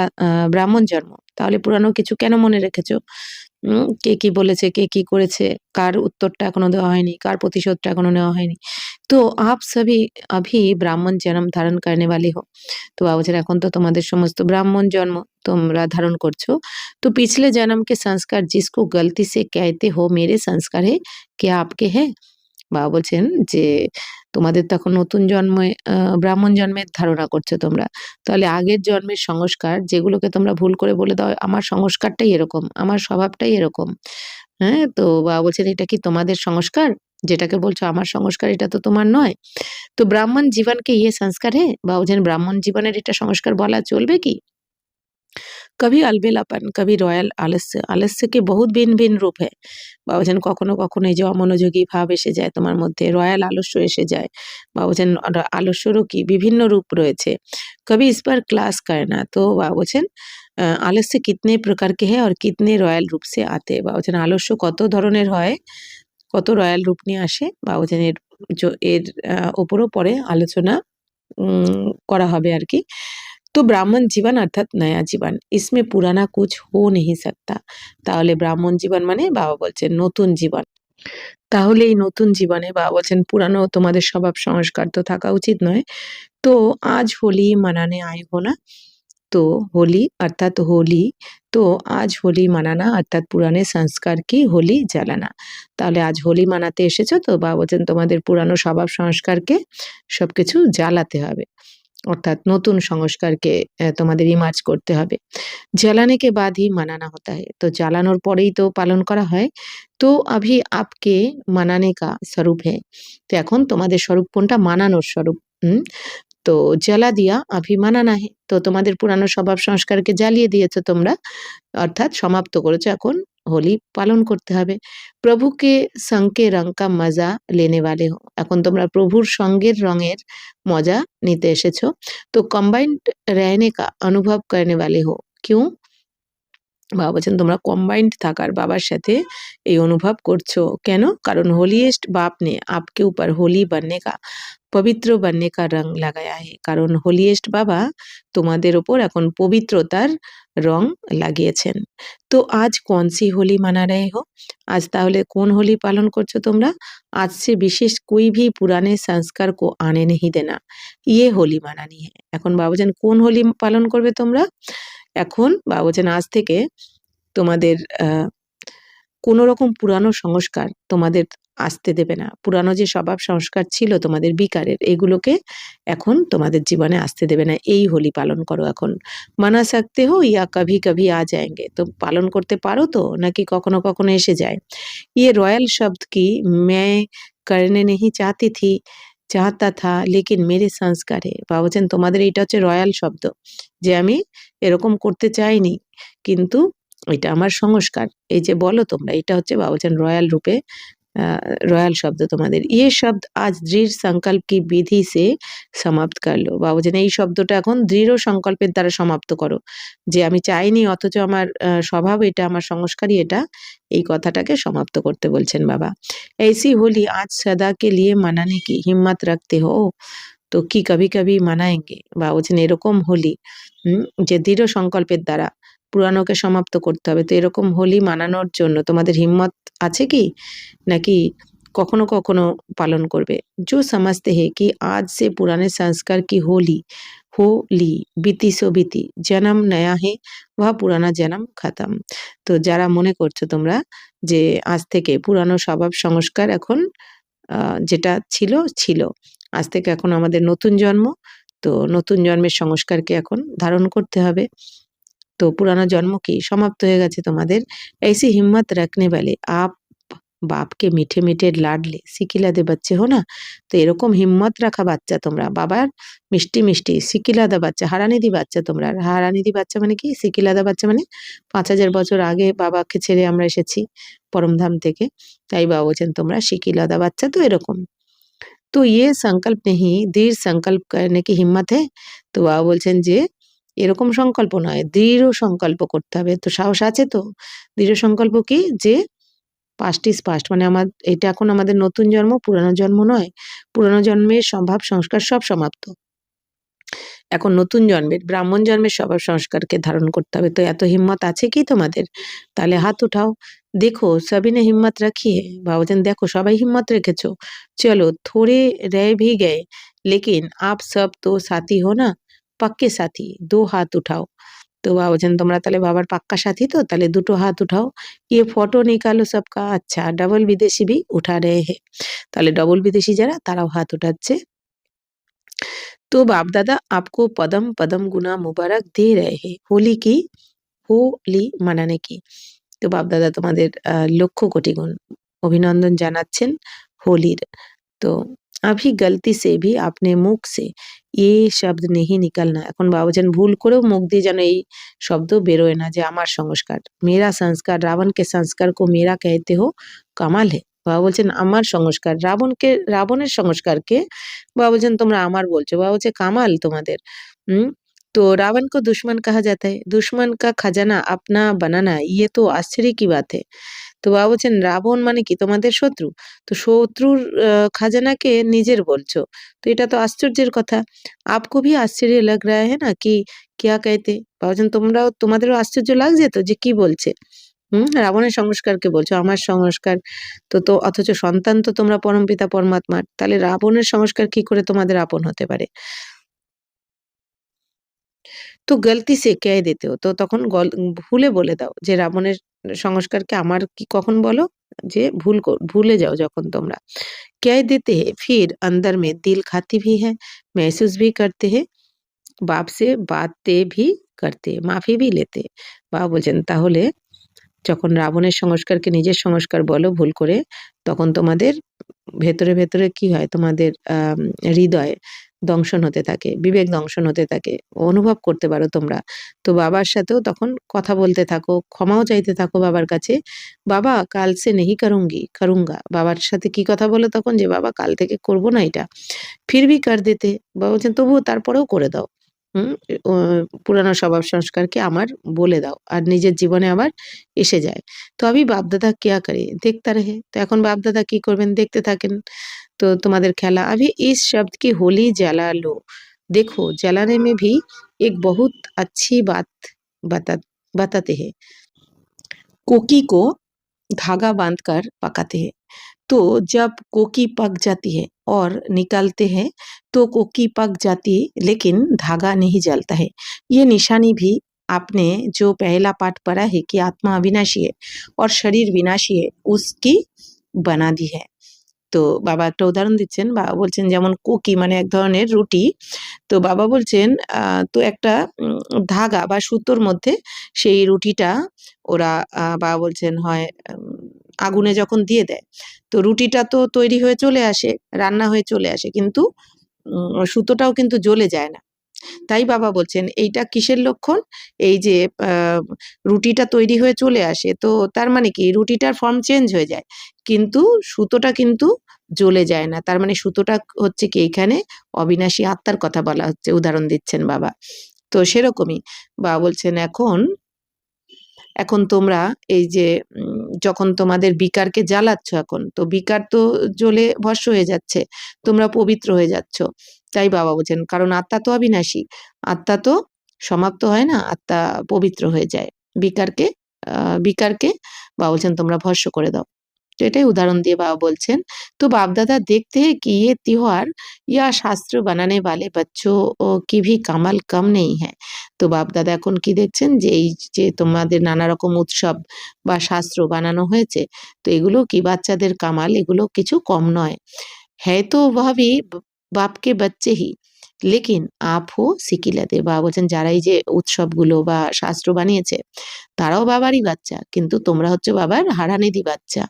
A: ব্রাহ্মণ জন্ম, তাহলে পুরানো কিছু কেন মনে রেখেছো? কে কি বলেছে, কে কি করেছে, কার উত্তরটা এখনো দেওয়া হয়নি, কার প্রতিশোধটা এখনো নেওয়া হয়নি। তো আপ সবই अभी ব্রাহ্মণ জন্ম ধারণ करने वाले हो। তো বাবা বলছেন এখন তো তোমাদের সমস্ত ব্রাহ্মণ জন্ম তোমরা ধারণ করছো। तो पिछले जन्म के संस्कार जिसको गलती से कहते हो मेरे संस्कार है क्या आपके है? বাবা বলছেন যে তোমাদের তো এখন নতুন জন্মে ব্রাহ্মণ জন্মের ধারণা করছো তোমরা, তাহলে আগের জন্মের সংস্কার যেগুলোকে তোমরা ভুল করে বলে দাও আমার সংস্কারটাই এরকম, আমার স্বভাবটাই এরকম, হ্যাঁ? তো বাবা বলছেন এটা কি তোমাদের সংস্কার, যেটাকে বলছো আমার সংস্কার এটা তো তোমার নয়। তো ব্রাহ্মণ জীবনকে ইয়ে সংস্কার হে, বাবা বলছেন ব্রাহ্মণ জীবনের এটা সংস্কার বলা চলবে কি? कभी अलबेलापन, कभी রয়্যাল আলস্য, আলস্যকে বহুত ভিন্ন ভিন্ন রূপ है। বাবা বলছেন কখনো কখনো এই যে অমনোযোগী ভাব এসে যায় তোমার মধ্যে, রয়্যাল আলস্য এসে যায়। বাবা বলছেন আলস্যরও কি বিভিন্ন রূপ রয়েছে। कभी इस पर क्लास करना, তো বাবা বলছেন আলস্য कितने प्रकार के है और कितने রয়্যাল रूप से आते हैं। বাবা বলছেন আলস্য কত ধরনের হয়, কত রয়্যাল রূপ নিয়ে আসে। বাবা বলছেন এর ওপরও পরে আলোচনা করা হবে আর কি। তো ব্রাহ্মণ জীবন অর্থাৎ নয়া জীবন, इसमें पुराना कुछ हो नहीं सकता। তাহলে ব্রাহ্মণ জীবন মানে বাবা বলছেন নতুন জীবন। তাহলে এই নতুন জীবনে বাবা বলছেন পুরানো তোমাদের স্বভাব সংস্কার তো থাকা উচিত নয়। তো আজ হোলি মানানে আয়ে হো না, तो होली अर्थात होली, तो आज होली মানানা অর্থাৎ পুরানে সংস্কার কি হোলি জ্বালানা। তাহলে আজ হোলি মানাতে এসেছো তো, বাবা বলছেন তোমাদের পুরানো স্বভাব সংস্কারকে সবকিছু জ্বালাতে হবে, অর্থাৎ নতুন সংস্কারকে তোমাদের ইমার্জ করতে হবে। জ্বালানে কে বাদ হি মানানা হতা है, তো জ্বালানোর পরেই তো পালন করা হয়। তো अभी आपके মানানে কা স্বরূপ है, তো এখন তোমাদের স্বরূপ কোনটা, মানানোর স্বরূপ। তো জ্বালা দিয়া अभी মানানা है, তো তোমাদের পুরানো স্বভাব সংস্কারকে জ্বালিয়ে দিয়েছো তোমরা, অর্থাৎ সমাপ্ত করেছো, এখন হোলি পালন করতে হবে। প্রভুকে সঙ্গে রং কা মজা লেনে वाले हो, এখন তোমরা প্রভুর সঙ্গের রঙের মজা নিতে এসেছো। তো কম্বাইন্ড रहने का अनुभव करने वाले हो, क्यों? বাবা বলছেন তোমরা কম্বাইন্ড থাকার বাবার সাথে এই অনুভব করছো কেন? কারণ হোলিয়েস্ট বাপ নে আপকে উপর হোলি बनने का পবিত্র बनने का রং লাগায়া है, কারণ হোলিয়েস্ট বাবা তোমাদের ওপর এখন পবিত্রতার রং লাগিয়েছেন। তো আজ কোন সি হোলি মানা রহে হো, আজ তাহলে কোন হোলি পালন করছো তোমরা? আজ সে বিশেষ कोई भी पुराने संस्कार को आने नहीं देना, ये হোলি মানানি है। এখন বাবা বলছেন কোন হোলি পালন করবে তোমরা? এখন বাবা বলছেন আজ থেকে তোমাদের কোনো রকম পুরানো সংস্কার তোমাদের আসতে দেবে না। পুরানো যে স্বভাব সংস্কার ছিল তোমাদের বিকারের, এগুলোকে এখন তোমাদের জীবনে আসতে দেবে না। এই হোলি পালন করো এখন। মানা सकते हो या कभी कभी आ जाएंगे, তো পালন করতে পারো তো নাকি কখনো কখনো এসে যায়। ये रॉयल शब्द की मैं करने नहीं चाहती थी, चाहता था लेकिन मेरे संस्कार है। বাবা বলছেন তোমাদের এইটা হচ্ছে রয়্যাল শব্দ, যে আমি এরকম করতে চাইনি কিন্তু এটা আমার সংস্কার। এই যে বলো তোমরা, এটা হচ্ছে বাবা বলছেন রয়্যাল রূপে रॉयल शब्द তোমাদের ये शब्द आज दृढ़ संकल्प की विधि से समाप्त कर लो বাবা বলছেন এই শব্দটা এখন দৃঢ় সংকল্পের দ্বারা সমাপ্ত করো যে আমি চাইনি অথচ আমার স্বভাব এটা আমার সংস্কারই এটা এই কথাটাকে সমাপ্ত করতে বলছেন বাবা ऐसी होली आज सदा के लिए मनाने की हिम्मत रखते हो তো কি কবি কবি মানাएंगे বা বলছেন এরকম হোলি যে দৃঢ় সংকল্পের দ্বারা পুরানোকে সমাপ্ত করতে হবে তো এরকম হোলি মানানোর জন্য তোমাদের হিম্মত আছে কি নাকি কখনো কখনো পালন করবে जो समझते हैं कि आज से पुराने संस्कार की होली होली बीती सो बीती जन्म नया है वह पुराना जन्म खत्म তো যারা মনে করছো তোমরা যে আজ থেকে পুরানো স্বভাব সংস্কার এখন যেটা ছিল ছিল আজ থেকে এখন আমাদের নতুন জন্ম তো নতুন জন্মের সংস্কারকে এখন ধারণ করতে হবে তো পুরানো জন্ম কি সমাপ্ত হয়ে গেছে তোমাদের ऐसी हिम्मत रखने वाले आप बाप के मीठे मीठे लाडले সিকিলাদে বাচ্চা হো না তো এরকম হিম্মত রাখা বাচ্চা তোমরা বাবার মিষ্টি মিষ্টি সিকিলাদা বাচ্চা হারানিধি বাচ্চা তোমরা হারানিধি বাচ্চা মানে কি সিকিলাদা বাচ্চা মানে 5000 বছর আগে বাবাকে ছেড়ে আমরা এসেছি পরমধাম থেকে তাই বাবা বলছেন তোমরা সিকিলাদা বাচ্চা তো এরকম তো ये संकल्प नहीं दृढ़ संकल्प करने की हिम्मत है তো বাবা বলছেন যে এরকম সংকল্প নয় দৃঢ় সংকল্প করতে হবে তো সাহস আছে তো দৃঢ় সংকল্প কি যে পাস্ট ইজ পাস্ট মানে এটা এখন আমাদের নতুন জন্ম পুরানো জন্ম নয় পুরানো জন্মের স্বভাব সংস্কার সব সমাপ্ত এখন নতুন জন্মের ব্রাহ্মণ জন্মের স্বভাব সংস্কারকে ধারণ করতে হবে তো এত হিম্মত আছে কি তোমাদের তাহলে হাত উঠাও দেখো সবিনে হিম্মত রাখিয়ে বাবুজান দেখো সবাই হিম্মত রেখেছো চলো থোড়ে रह भी गए लेकिन आप सब तो साथी हो ना पक्के साथी दो हाथ उठाओ তো বাবা বলছেন তোমরা তাহলে বাবার পাক্কা সাথী তো তাহলে দুটো হাত উঠাও ये फोटो निकालो सबका अच्छा डबल विदेशी भी उठा रहे हैं তাহলে ডবল বিদেশি যারা তারাও হাত উঠাচ্ছে तो बाप दादा आपको पदम पदम गुना मुबारक दे रहे हैं होली की होली মানানে কি তো বাপ দাদা তোমাদের লক্ষ কোটি গুণ অভিনন্দন জানাচ্ছেন হোলির তো अभी गलती से भी अपने मुख से ये शब्द नहीं निकलना এখন বাবা বলছেন ভুল করেও মুখ দিয়ে যেন এই শব্দ বেরোয় না যে আমার সংস্কার मेरा संस्कार रावण के संस्कार को मेरा कहते हो कमाल है বাবা বলছেন আমার সংস্কার রাবণের সংস্কারকে বাবা বলছেন তোমরা আমার বলছো বাবা বলছে কামাল তোমাদের तो रावण को दुश्मन कहा जाता है दुश्मन का खजाना अपना बनाना ये तो आश्चर्य की बात है তো বাবা বলছেন রাবণ মানে কি তোমাদের শত্রু তো শত্রুর খাজানাকে নিজের বলছো তো এটা তো আশ্চর্যের কথা আপকো ভি আশ্চর্য লাগ রা হ্যায় না কি কিয়া कहते বাবা বলছেন তোমাদেরও আশ্চর্য লাগছে তো যে কি বলছে রাবণের সংস্কারকে বলছো আমার সংস্কার তো অথচ সন্তান তো তোমরা পরমপিতা পরমাত্মার তাহলে রাবণের সংস্কার কি করে তোমাদের আপন হতে পারে তো গলতি সে কে দিতে হো তো তখন ভুলে বলে দাও যে রাবণের সংস্কারকে আমার কি কখন বলো যে ভুলে যাও যখন তোমরা কে देते हैं फिर अंदर में दिल खाती भी है महसूस भी करते हैं बाप से बातें भी करते माफी भी लेते বাবা বলছেন তাহলে যখন রাবণের সংস্কারকে নিজের সংস্কার বলো ভুল করে তখন তোমাদের ভেতরে ভেতরে কি হয় তোমাদের হৃদয় দংশন হতে থাকে বিবেক দংশন হতে থাকে অনুভব করতে পারো তোমরা তো বাবার সাথেও তখন কথা বলতে থাকো ক্ষমাও চাইতে থাকো বাবার কাছে বাবা কাল সে নেহি করুঙ্গা বাবার সাথে কি কথা বলো তখন যে বাবা কাল থেকে করব না এটা ফির ভি কর দিতে বাবা বলছেন তবুও তারপরেও করে দাও পুরানো স্বভাব সংস্কারকে আমার বলে দাও আর নিজের জীবনে আবার এসে যায় তো আমি বাপদাদা কেয়া করে দেখতে রহে তো এখন বাপদাদা কি করবেন দেখতে থাকেন तो तुम्हारे ख्याल अभी इस शब्द की होली जला लो देखो जलाने में भी एक बहुत अच्छी बात बताते हैं कोकी को धागा बांधकर पकाते हैं तो जब कोकी पक जाती है और निकालते हैं तो कोकी पक जाती है लेकिन धागा नहीं जलता है ये निशानी भी आपने जो पहला पाठ पढ़ा है कि आत्मा अविनाशी है और शरीर विनाशी है उसकी बना दी है তো বাবা একটা উদাহরণ দিচ্ছেন বাবা বলছেন যেমন কুকি মানে এক ধরনের রুটি তো বাবা বলছেন তো একটা ধাগা বা সুতোর মধ্যে সেই রুটিটা ওরা বাবা বলছেন হয় আগুনে যখন দিয়ে দেয় তো রুটিটা তো তৈরি হয়ে চলে আসে রান্না হয়ে চলে আসে কিন্তু সুতোটাও কিন্তু জ্বলে যায় না তাই বাবা বলছেন এইটা কিসের লক্ষণ? এই যে রুটিটা তৈরি হয়ে চলে আসে, তো তার মানে কি রুটিটার ফর্ম চেঞ্জ হয়ে যায়, কিন্তু সুতোটা কিন্তু জ্বলে যায় না। তার মানে সুতোটা হচ্ছে কি এইখানে অবিনাশী আত্মার কথা বলা হচ্ছে, উদাহরণ দিচ্ছেন বাবা। তো সেরকমই বাবা বলছেন এখন এখন তোমরা এই যে যখন তোমাদের বিকারকে জ্বালাচ্ছ, এখন তো বিকার তো জ্বলে ভস্ম হয়ে যাচ্ছে, তোমরা পবিত্র হয়ে যাচ্ছ। তাই বাবা বলছেন কারণ আত্মা তো অবিনাশী, আত্মা তো সমাপ্ত হয় না, আত্মা পবিত্র হয়ে যায়। বিকারকে বিকারকে বাবা বলছেন তোমরা ভস্ম করে দাও। তো এটাই উদাহরণ দিয়ে বাবা বলছেন। তো बाप दादा देखते हैं कि ये त्योहार या शास्त्र बनाने वाले बच्चों की भी कमाल कम नहीं है। তো বাপ দাদা এখন কি দেখছেন যে এই যে তোমাদের নানা রকম উৎসব বা শাস্ত্র বানানো হয়েছে, তো এগুলো কি বাচ্চাদের কামাল, এগুলো কিছু কম নয়। है तो वह भी बाप के बच्चे ही, लेकिन आप हो সিকিলাতে। বাবা বলছেন যারা এই যে উৎসবগুলো বা শাস্ত্র বানিয়েছে তারাও বাবারই বাচ্চা, কিন্তু তোমরা হচ্ছে বাবার হারানিধি বাচ্চা।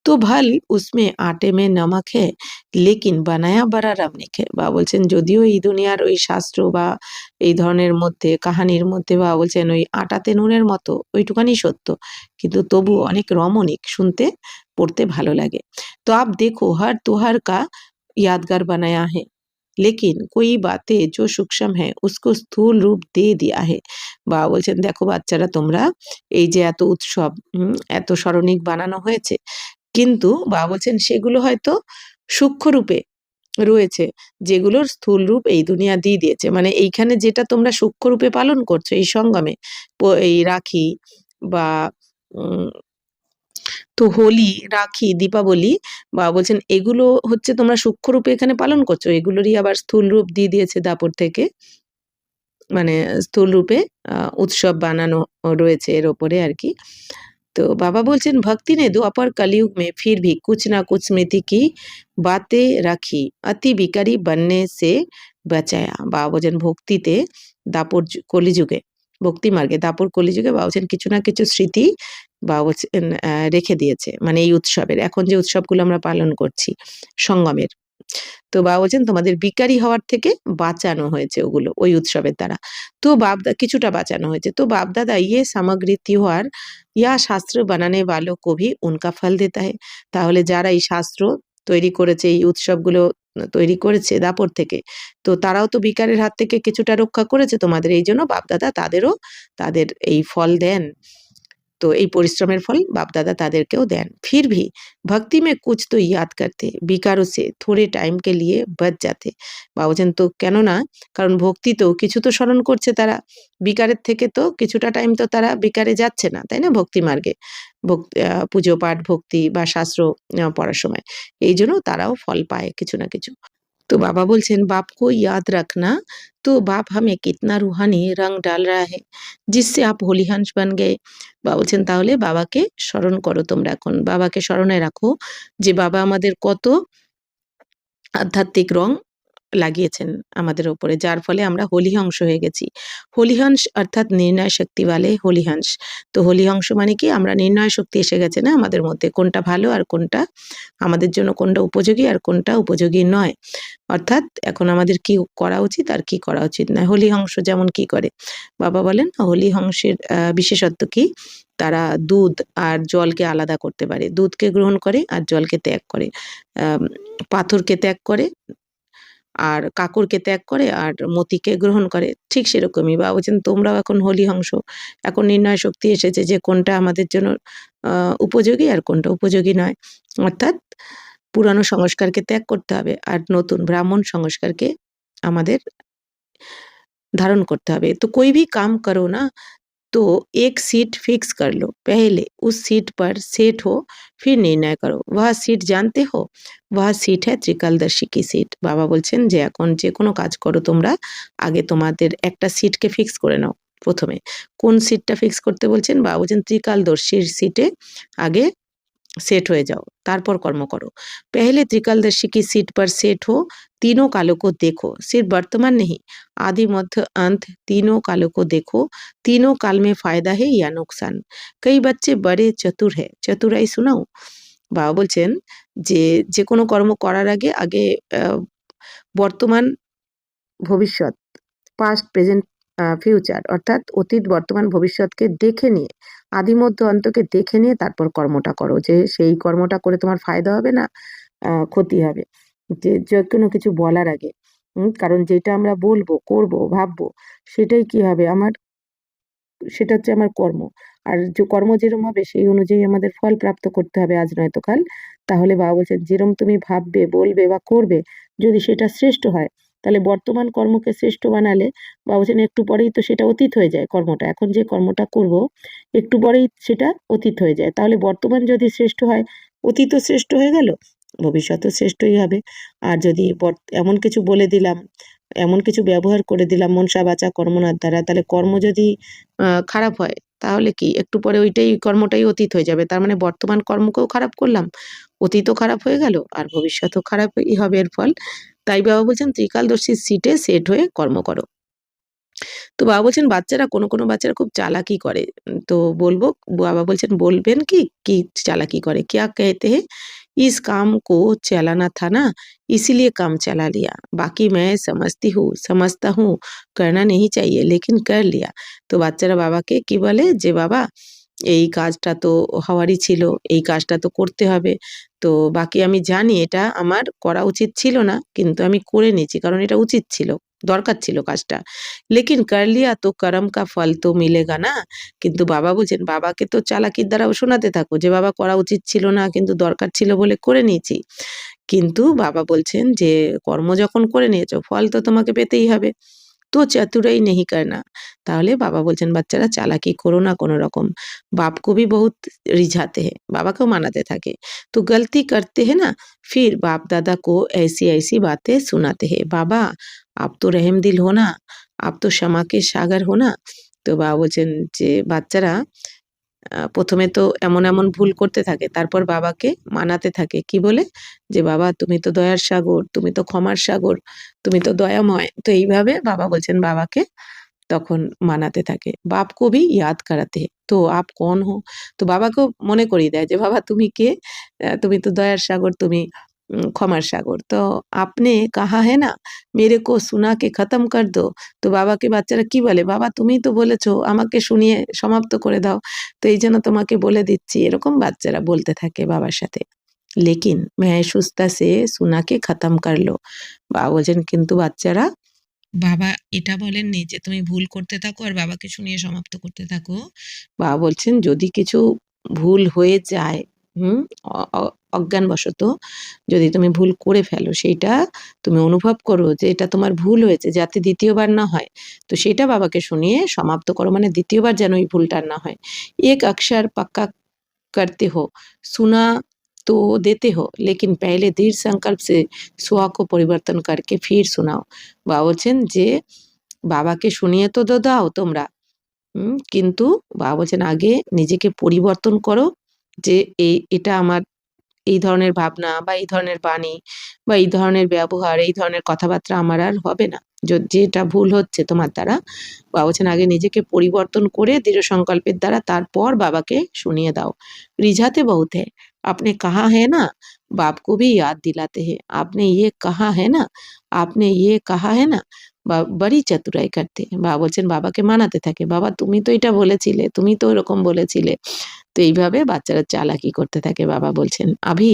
A: तो भल उसमें आटे में नमक है लेकिन বানায়া বড়া রামনিক है। বাবা বলছেন যদিও এই দুনিয়ার ওই শাস্ত্র বা এই ধরনের মধ্যে কাহানির মধ্যে বাবা বলছেন ওই আটাতে নুনের মতো ওইটুকানি সত্য, কিন্তু তবু অনেক রমণীক, শুনতে পড়তে ভালো লাগে। তো আপ দেখো हर त्योहार का यादगार बनाया है, लेकिन कोई बातें जो सूक्ष्म है उसको স্থূল রূপ দিয়ে दिया है। বাবা বলছেন দেখো বাচ্চারা তোমরা এই যে এত উৎসব এত স্মরণিক বানানো হয়েছে, কিন্তু বাবা বলছেন সেগুলো হয়তো সূক্ষ্ম রূপে রয়েছে, যেগুলোর স্থূল রূপ এই দুনিয়া দিয়ে দিয়েছে। মানে এইখানে যেটা তোমরা সূক্ষ্ম রূপে পালন করছো এই সঙ্গমে, এই রাখি বা উম, তো হোলি, রাখি, দীপাবলি, বাবা বলছেন এগুলো হচ্ছে তোমরা সূক্ষ্ম রূপে এখানে পালন করছো, এগুলোরই আবার স্থূল রূপ দিয়ে দিয়েছে দাপর থেকে। মানে স্থূল রূপে উৎসব বানানো রয়েছে এর ওপরে আর কি। तो बाबा बोलছেন भक्ति ने द्वापर कलयुग में फिर भी कुछ ना कुछ स्मृति की बातें रखी, अति विकारी बनने से बचाया। বাবা বলছেন ভক্তিতে দাপর কলিযুগে, ভক্তি মার্গে দাপর কলিযুগে বাবা বলছেন কিছু না কিছু স্মৃতি বাবা বলছেন রেখে দিয়েছে, মানে এই উৎসবের এখন যে উৎসবগুলো আমরা পালন করছি সঙ্গমের। তো বাবা বলছেন তোমাদের বিকারী হওয়ার থেকে বাঁচানো হয়েছে ওগুলো ওই উৎসবের দ্বারা। তো কিছুটা বাঁচানো হয়েছে। তো বাপ দাদা ইয়ে সামগ্রী त्योहार या শাস্ত্র বানানে वालों को भी उनका फल देता है। তাহলে যারা এই শাস্ত্র তৈরি করেছে, এই উৎসবগুলো তৈরি করেছে দাপর থেকে, তো তারাও তো বিকারের হাত থেকে কিছুটা রক্ষা করেছে তোমাদের, এই জন্য বাপ দাদা তাদেরও তাদের এই ফল দেন। तो এই পরিশ্রমের ফল बाप दादा তাদেরকেও দেন। फिर भी भक्ति में कुछ तो याद करते, विकारों से थोड़े टाइम के लिए बच जाते। বাবা বলছেন তো কেন না, কারণ ভক্তি তো কিছু তো স্মরণ করছে তারা, বিকারের থেকে তো কিছুটা টাইম তো তারা বিকারে যাচ্ছে না, তাই না, ভক্তি মার্গে পুজো পাঠ ভক্তি বা শাস্ত্র পড়ার সময়, এই জন্য তারাও ফল পায় কিছু না কিছু। तो बाबा बोलছেন बाप को याद रखना, तो बाप हमें कितना रूहानी रंग डाल रहा है जिससे आप होली हंस बन गए। বাবা বলছেন তাহলে বাবাকে স্মরণ করো তোমরা, এখন বাবাকে স্মরণে রাখো যে বাবা আমাদের কত আধ্যাত্মিক রং লাগিয়েছেন আমাদের ওপরে, যার ফলে আমরা হলিহংস হয়ে গেছি। হলিহংস অর্থাৎ নির্ণয় শক্তি বলে হলিহংস। তো হলিহংস মানে কি আমরা নির্ণয় শক্তি এসে গেছে না আমাদের মধ্যে, কোনটা ভালো আর কোনটা আমাদের জন্য, কোনটা উপযোগী আর কোনটা উপযোগী নয়। অর্থাৎ এখন আমাদের কি করা উচিত আর কি করা উচিত নয়। হলিহংস যেমন কি করে বাবা বলেন, হলিহংসের বিশেষত্ব কি, তারা দুধ আর জলকে আলাদা করতে পারে, দুধকে গ্রহণ করে আর জলকে ত্যাগ করে, পাথরকে ত্যাগ করে আর কাকরকে ত্যাগ করে আর মতিকে গ্রহণ করে। ঠিক সেরকমই বাবা বলছেন তোমরাও এখন হলিহংস, এখন নির্ণয় শক্তি এসেছে যে কোনটা আমাদের জন্য উপযোগী আর কোনটা উপযোগী নয়। অর্থাৎ পুরানো সংস্কারকে ত্যাগ করতে হবে আর নতুন ব্রাহ্মণ সংস্কারকে আমাদের धारण करते হবে। तो कोई भी काम करो ना, तो एक सीट फिक्स कर लो, पहले उस सीट पर सेट हो फिर निर्णय करो। वह सीट जानते हो, वह सीट है ত্রিকালদর্শী की सीट। বাবা বলছেন যে এখন যে কোনো কাজ করো তোমরা আগে তোমাদের একটা সিটকে ফিক্স করে নাও। প্রথমে কোন সিটটা ফিক্স করতে বলছেন, বাবা বলছেন ত্রিকালদর্শীর সিটে আগে सेट हो जाओ, तारपर कर्म करो। पहले त्रिकालदर्शी की सीट पर सेट हो, तीनों कालों को देखो, सिर्फ वर्तमान नहीं, आदि मध्य अंत तीनों कालों को देखो। तीनों काल में फायदा है या नुकसान। कई बच्चे बड़े चतुर है, चतुराई सुनाओ। বাবা বলছেন যে যে কোনো কর্ম করার আগে আগে বর্তমান ভবিষ্যৎ, পাস্ট, প্রেজেন্ট, ফিউচার অর্থাৎ অতীত, বর্তমান, ভবিষ্যৎকে দেখে নিয়ে, আদি, মধ্য, অন্তকে দেখে নিয়ে তারপর কর্মটা করো। যে সেই কর্মটা করে তোমার ফায়দা হবে না ক্ষতি হবে। যেকোনো কিছু বলার আগে। কারণ যেটা আমরা বলবো, করবো, ভাববো সেটাই কি হবে সেটা হচ্ছে আমার কর্ম। আর যে কর্ম যেরম হবে সেই অনুযায়ী আমাদের ফল প্রাপ্ত করতে হবে আজ নয়তো কাল। তাহলে বাবা বলছেন যেরম তুমি ভাববে, বলবে বা করবে যদি সেটা শ্রেষ্ঠ হয়, তাহলে বর্তমান কর্মকে শ্রেষ্ঠ বানালে বাবা বলছেন একটু পরেই তো সেটা অতীত হয়ে যায় কর্মটা। এখন যে কর্মটা করব একটু পরেই সেটা অতীত হয়ে যায়। তাহলে বর্তমান যদি শ্রেষ্ঠ হয়, অতীতও শ্রেষ্ঠ হয়ে গেল, ভবিষ্যৎও শ্রেষ্ঠই হবে। আর যদি এমন কিছু বলে দিলাম, এমন কিছু ব্যবহার করে দিলাম মনসা বাচা কর্মণার দ্বারা, তাহলে কর্ম যদি খারাপ হয় তাহলে কি একটু পরে ওইটাই কর্মটাই অতীত হয়ে যাবে। তার মানে বর্তমান কর্মকেও খারাপ করলাম, অতীতও খারাপ হয়ে গেল আর ভবিষ্যৎও খারাপই হবে এর ফল। তাই বাবা বলছেন ত্রিকালদর্শীর সিটে সেট হয়ে কর্ম করো। তো বাবা বলছেন বাচ্চারা কোনো বাচ্চারা খুব চালাকি করে। তো বলবো বাবা বলছেন বলবেন কি চালাকি করে? क्या कहते हैं इस काम को चलाना था ना इसीलिए काम चला लिया। बाकी मैं समझता हूँ करना नहीं चाहिए लेकिन कर लिया। তো বাচ্চারা বাবাকে কি বলে যে বাবা এই কাজটা তো হওয়ারই ছিল, এই কাজটা তো করতে হবে। তো বাকি আমি জানি এটা আমার করা উচিত ছিল না কিন্তু আমি করে নিয়েছি কারণ এটা উচিত ছিল, দরকার ছিল কাজটা। লেকিন কর লিয়া তো করম কা ফল তো মিলেগা না। কিন্তু বাবা বলছেন বাবাকে তো চালাকির দ্বারা শোনাতে থাকো যে বাবা করা উচিত ছিল না কিন্তু দরকার ছিল বলে করে নিয়েছি। কিন্তু বাবা বলছেন যে কর্ম যখন করে নিয়েছো ফল তো তোমাকে পেতেই হবে। তো चतुराई नहीं करना। তাহলে বাবা বলছেন বাচ্চারা চালাকি করো না কোনো রকম। बाप को भी बहुत रिझाते हैं, বাবাকেও মানাতে থাকে। तो गलती करते हैं ना फिर बाप दादा को ऐसी-ऐसी बातें सुनाते हैं। बाबा आप तो रहमदिल हो ना, आप तो क्षमा के सागर हो ना। তো বাবা বলছেন যে বাচ্চারা ১ম এ তো এমন ভুল করতে থাকে। তারপর বাবাকে মানাতে থাকে। কি বলে? যে, "বাবা তুমি তো দয়ার সাগর, তুমি তো ক্ষমার সাগর, তুমি তো দয়াময়।" তো এইভাবে বাবা বলছেন বাবাকে তখন মানাতে থাকে। "বাপ को भी याद कराते हैं, तो आप कौन हो?" তো বাবাকেও মনে করিয়ে দেয় যে, "বাবা তুমি কে? তুমি তো দয়ার সাগর, তুমি ক্ষমার সাগর। তো आपने कहा है ना मेरे को सुना के खत्म कर दो।" তো বাবাকে বাচ্চারা কি বলে? "বাবা তুমিই তো বলেছ আমাকে শুনিয়ে সমাপ্ত করে দাও। তো এইজন্য তোমাকে বলে দিচ্ছি।" এরকম বাচ্চারা বলতে থাকে বাবার সাথে। "लेकिन मैं सुस्ता से सुना के खत्म कर लो।" বাবা বলছেন কিন্তু বাচ্চারা বাবা এটা বলেননি যে তুমি ভুল করতে থাকো আর বাবাকে শুনিয়ে সমাপ্ত করতে থাকো। বাবা বলছেন যদি কিছু ভুল হয়ে যায়, হুম? অ অ অজ্ঞানবশত যদি তুমি ভুল করে ফেলো সেইটা তুমি অনুভব করো যে এটা তোমার ভুল হয়েছে যাতে ২য় বার না হয়। তো সেটা বাবাকে শুনিয়ে সমাপ্ত করো মানে ২য় বার যেন এই ভুলটা আর না হয়। एक अक्षर पक्का करते हो, सुना तो देते हो, लेकिन पहले दृढ़ संकल्प से स्व को परिवर्तन करके फिर सुनाओ। বাবা বলছেন যে বাবাকে শুনিয়ে তো দাও তোমরা, কিন্তু বাবা বলছেন আগে নিজেকে পরিবর্তন করো যে এটা আমার এই ধরনের ভাবনা বা এই ধরনের বাণী বা এই ধরনের ব্যবহার, এই ধরনের কথাবার্তা আমার আর হবে না। যেটা ভুল হচ্ছে তোমার দ্বারা, বাবা বলছেন আগে নিজেকে পরিবর্তন করে দৃঢ় সংকল্পের দ্বারা তারপর বাবাকে শুনিয়ে দাও। रिझाते बहुत है, आपने कहा है ना बाप को भी याद दिलाते हैं, आपने ये कहा है ना, आपने ये कहा है ना, বা বড়ি চতুরাই করতে। বাবা বলছেন বাবাকে মানাতে থাকে। বাবা তুমি তো এটা বলেছিলে, তুমি তো ওরকম বলেছিলে। তো এইভাবে বাচ্চারা চালাকি করতে থাকে বাবা বলছেন, "अभी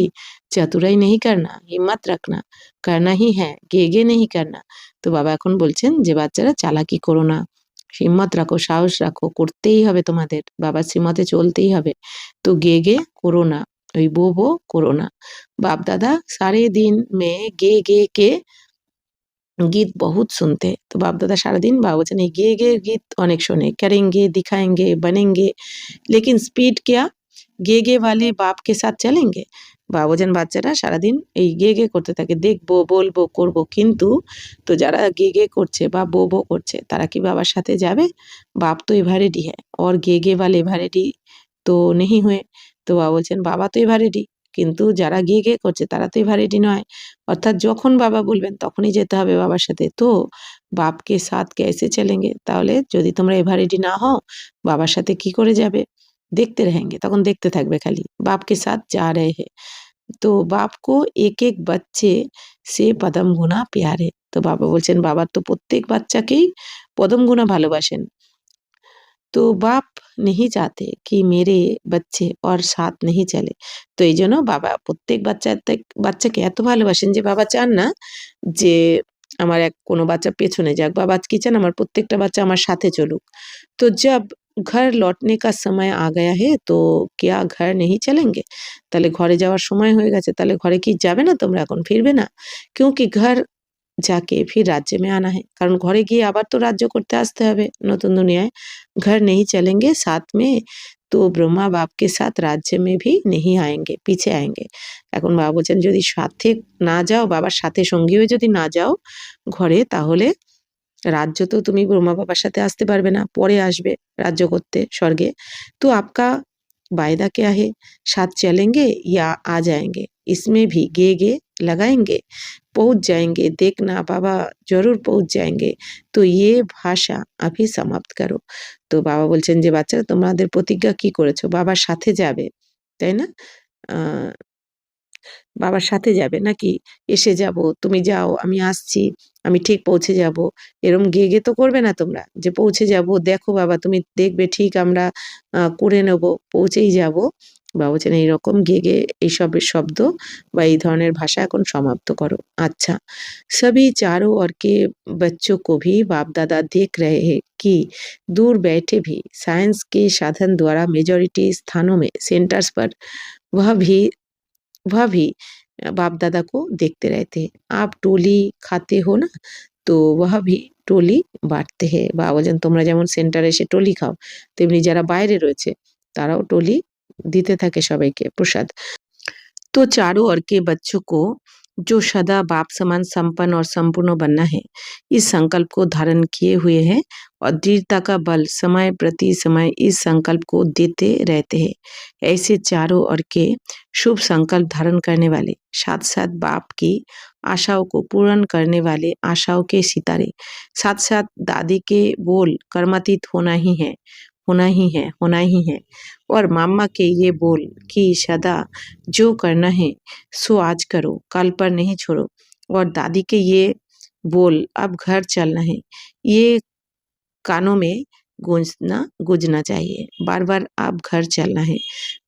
A: चतुराई नहीं करना, हिम्मत रखना, करना ही है, गेगे नहीं करना।" তো বাবা এখন বলছেন যে বাচ্চারা চালাকি করো না, হিম্মত রাখো, সাহস রাখো, করতেই হবে তোমাদের। বাবার শ্রীমতে চলতেই হবে। তো गेगे করো না, ওই বো করো না। बाप दादा सारे दिन में गे के গীত বহুত শুনতে। তো বাপ-দাদা সারাদিন বাবা বলছেন এই গেয়ে গীত অনেক শোনে। करेंगे, दिखाएँगे, बनेंगे, लेकिन स्पीड क्या? গে वाले बाप के साथ चलेंगे? বাবা বলছেন বাচ্চারা সারাদিন এই গে করতে থাকে। দেখবো, বলবো, করবো। কিন্তু তো যারা গে করছে বা বো করছে তারা কি বাবার সাথে যাবে? बाप तो एवरेडी है और गे वाले एवरेडी तो नहीं हुए। তো বাবা বলছেন বাবা তো এভারেডি। কিন্তু যারা গে করছে তারা তো এভারেডি নয়। অর্থাৎ যখন বাবা বলবেন তখনই যেতে হবে বাবার সাথে। তো বাপকে সাথ कैसे चलेंगे? তাহলে যদি তোমরা এভারেডি না হও বাবার সাথে কি করে যাবে? দেখতে रहेंगे তখন দেখতে থাকবে খালি। बाप के साथ जा रहे हैं। तो बाप को एक-एक बच्चे से पदम गुना प्यारे। তো বাবা বলছেন বাবা তো প্রত্যেক বাচ্চাকেই পদম গুণা ভালোবাসেন। তো বাপ नहीं चाहते कि मेरे बच्चे और साथ नहीं चले। তো এইজন্য বাবা প্রত্যেক বাচ্চাকে এত ভালোবাসেন যে বাবা চান না যে আমার কোনো বাচ্চা পেছনে যাক। বাবা কি চান আমার প্রত্যেকটা বাচ্চা আমার সাথে চলুক। तो जब घर लौटने का समय आ गया है तो क्या घर नहीं चलेंगे? তাহলে ঘরে যাওয়ার সময় হয়ে গেছে। তাহলে ঘরে কি যাবে না তোমরা এখন ফিরবে না? क्योंकि घर जाके फिर राज्य में आना है। কারণ ঘরে গিয়ে আবার তো রাজ্য করতে আসতে হবে নতুন দুনিয়ায়। घर नहीं चलेंगे साथ में तो ब्रह्मा बाप के साथ राज्य में भी नहीं आएँगे, पीछे आएँगे। এখন বাবা বলছেন যদি সাথে না যাও, বাবার সাথে সঙ্গী হয়ে যদি না যাও ঘরে তাহলে রাজ্য তো তুমি ব্রহ্মা বাবার সাথে আসতে পারবে না, পরে আসবে রাজ্য করতে স্বর্গে। तो आपका वायदा क्या है? साथ चलेंगे या आ जाएँगे? इसमें भी गे लगाएँगे? पहुँच जाएँगे, देखना बाबा ज़रूर पहुँच जाएँगे। तो ये ভাষা अभी समाप्त करो। তো বাবা বলছেন যে বাচ্চারা তোমাদের প্রতিজ্ঞা কি করেছো? বাবার সাথে যাবে, তাই না? আ বাবার সাথে যাবে নাকি এসে যাব, তুমি যাও আমি আসছি, আমি ঠিক পৌঁছে যাব। এরম গে তো করবে না তোমরা যে পৌঁছে যাব, দেখো বাবা তুমি দেখবে ঠিক আমরা করে নেব, পৌঁছেই যাব। বাবা বলছেন এইরকম এইসবের শব্দ বা এই ধরনের ভাষা এখন সমাপ্ত করো। अच्छा सभी चारों ओर के बच्चों को भी बाप दादा देख रहे हैं कि दूर बैठे भी साइंस के साधन द्वारा मेजॉरिटी स्थानों में सेंटर्स पर वह भी बाप दादा को देखते रहते हैं। आप टोली खाते हो ना তো वह भी टोली बाँटते हैं। বাবা বলছেন তোমরা যেমন সেন্টারে এসে টলি খাও, তেমনি যারা বাইরে রয়েছে তারাও টলি দিতে থাকে সবাইকে প্রসাদ। तो चारों ओर के बच्चों को जो सदा बाप समान संपन्न और संपूर्ण बनना है, इस संकल्प को धारण किए हुए हैं और दृढ़ता का बल समय प्रति समय इस संकल्प को देते रहते हैं। ऐसे चारों ओर के शुभ संकल्प धारण करने वाले, साथ साथ बाप की आशाओं को पूर्ण करने वाले आशाओं के सितारे, साथ साथ दादी के बोल कर्मातीत होना ही है और मामा के ये बोल कि सदा जो करना है सो आज करो, कल पर नहीं छोड़ो और दादी के ये बोल अब घर चलना है, ये কানও মে গুঁজনা চাইয়ে বারবার আব ঘর চলনা হে।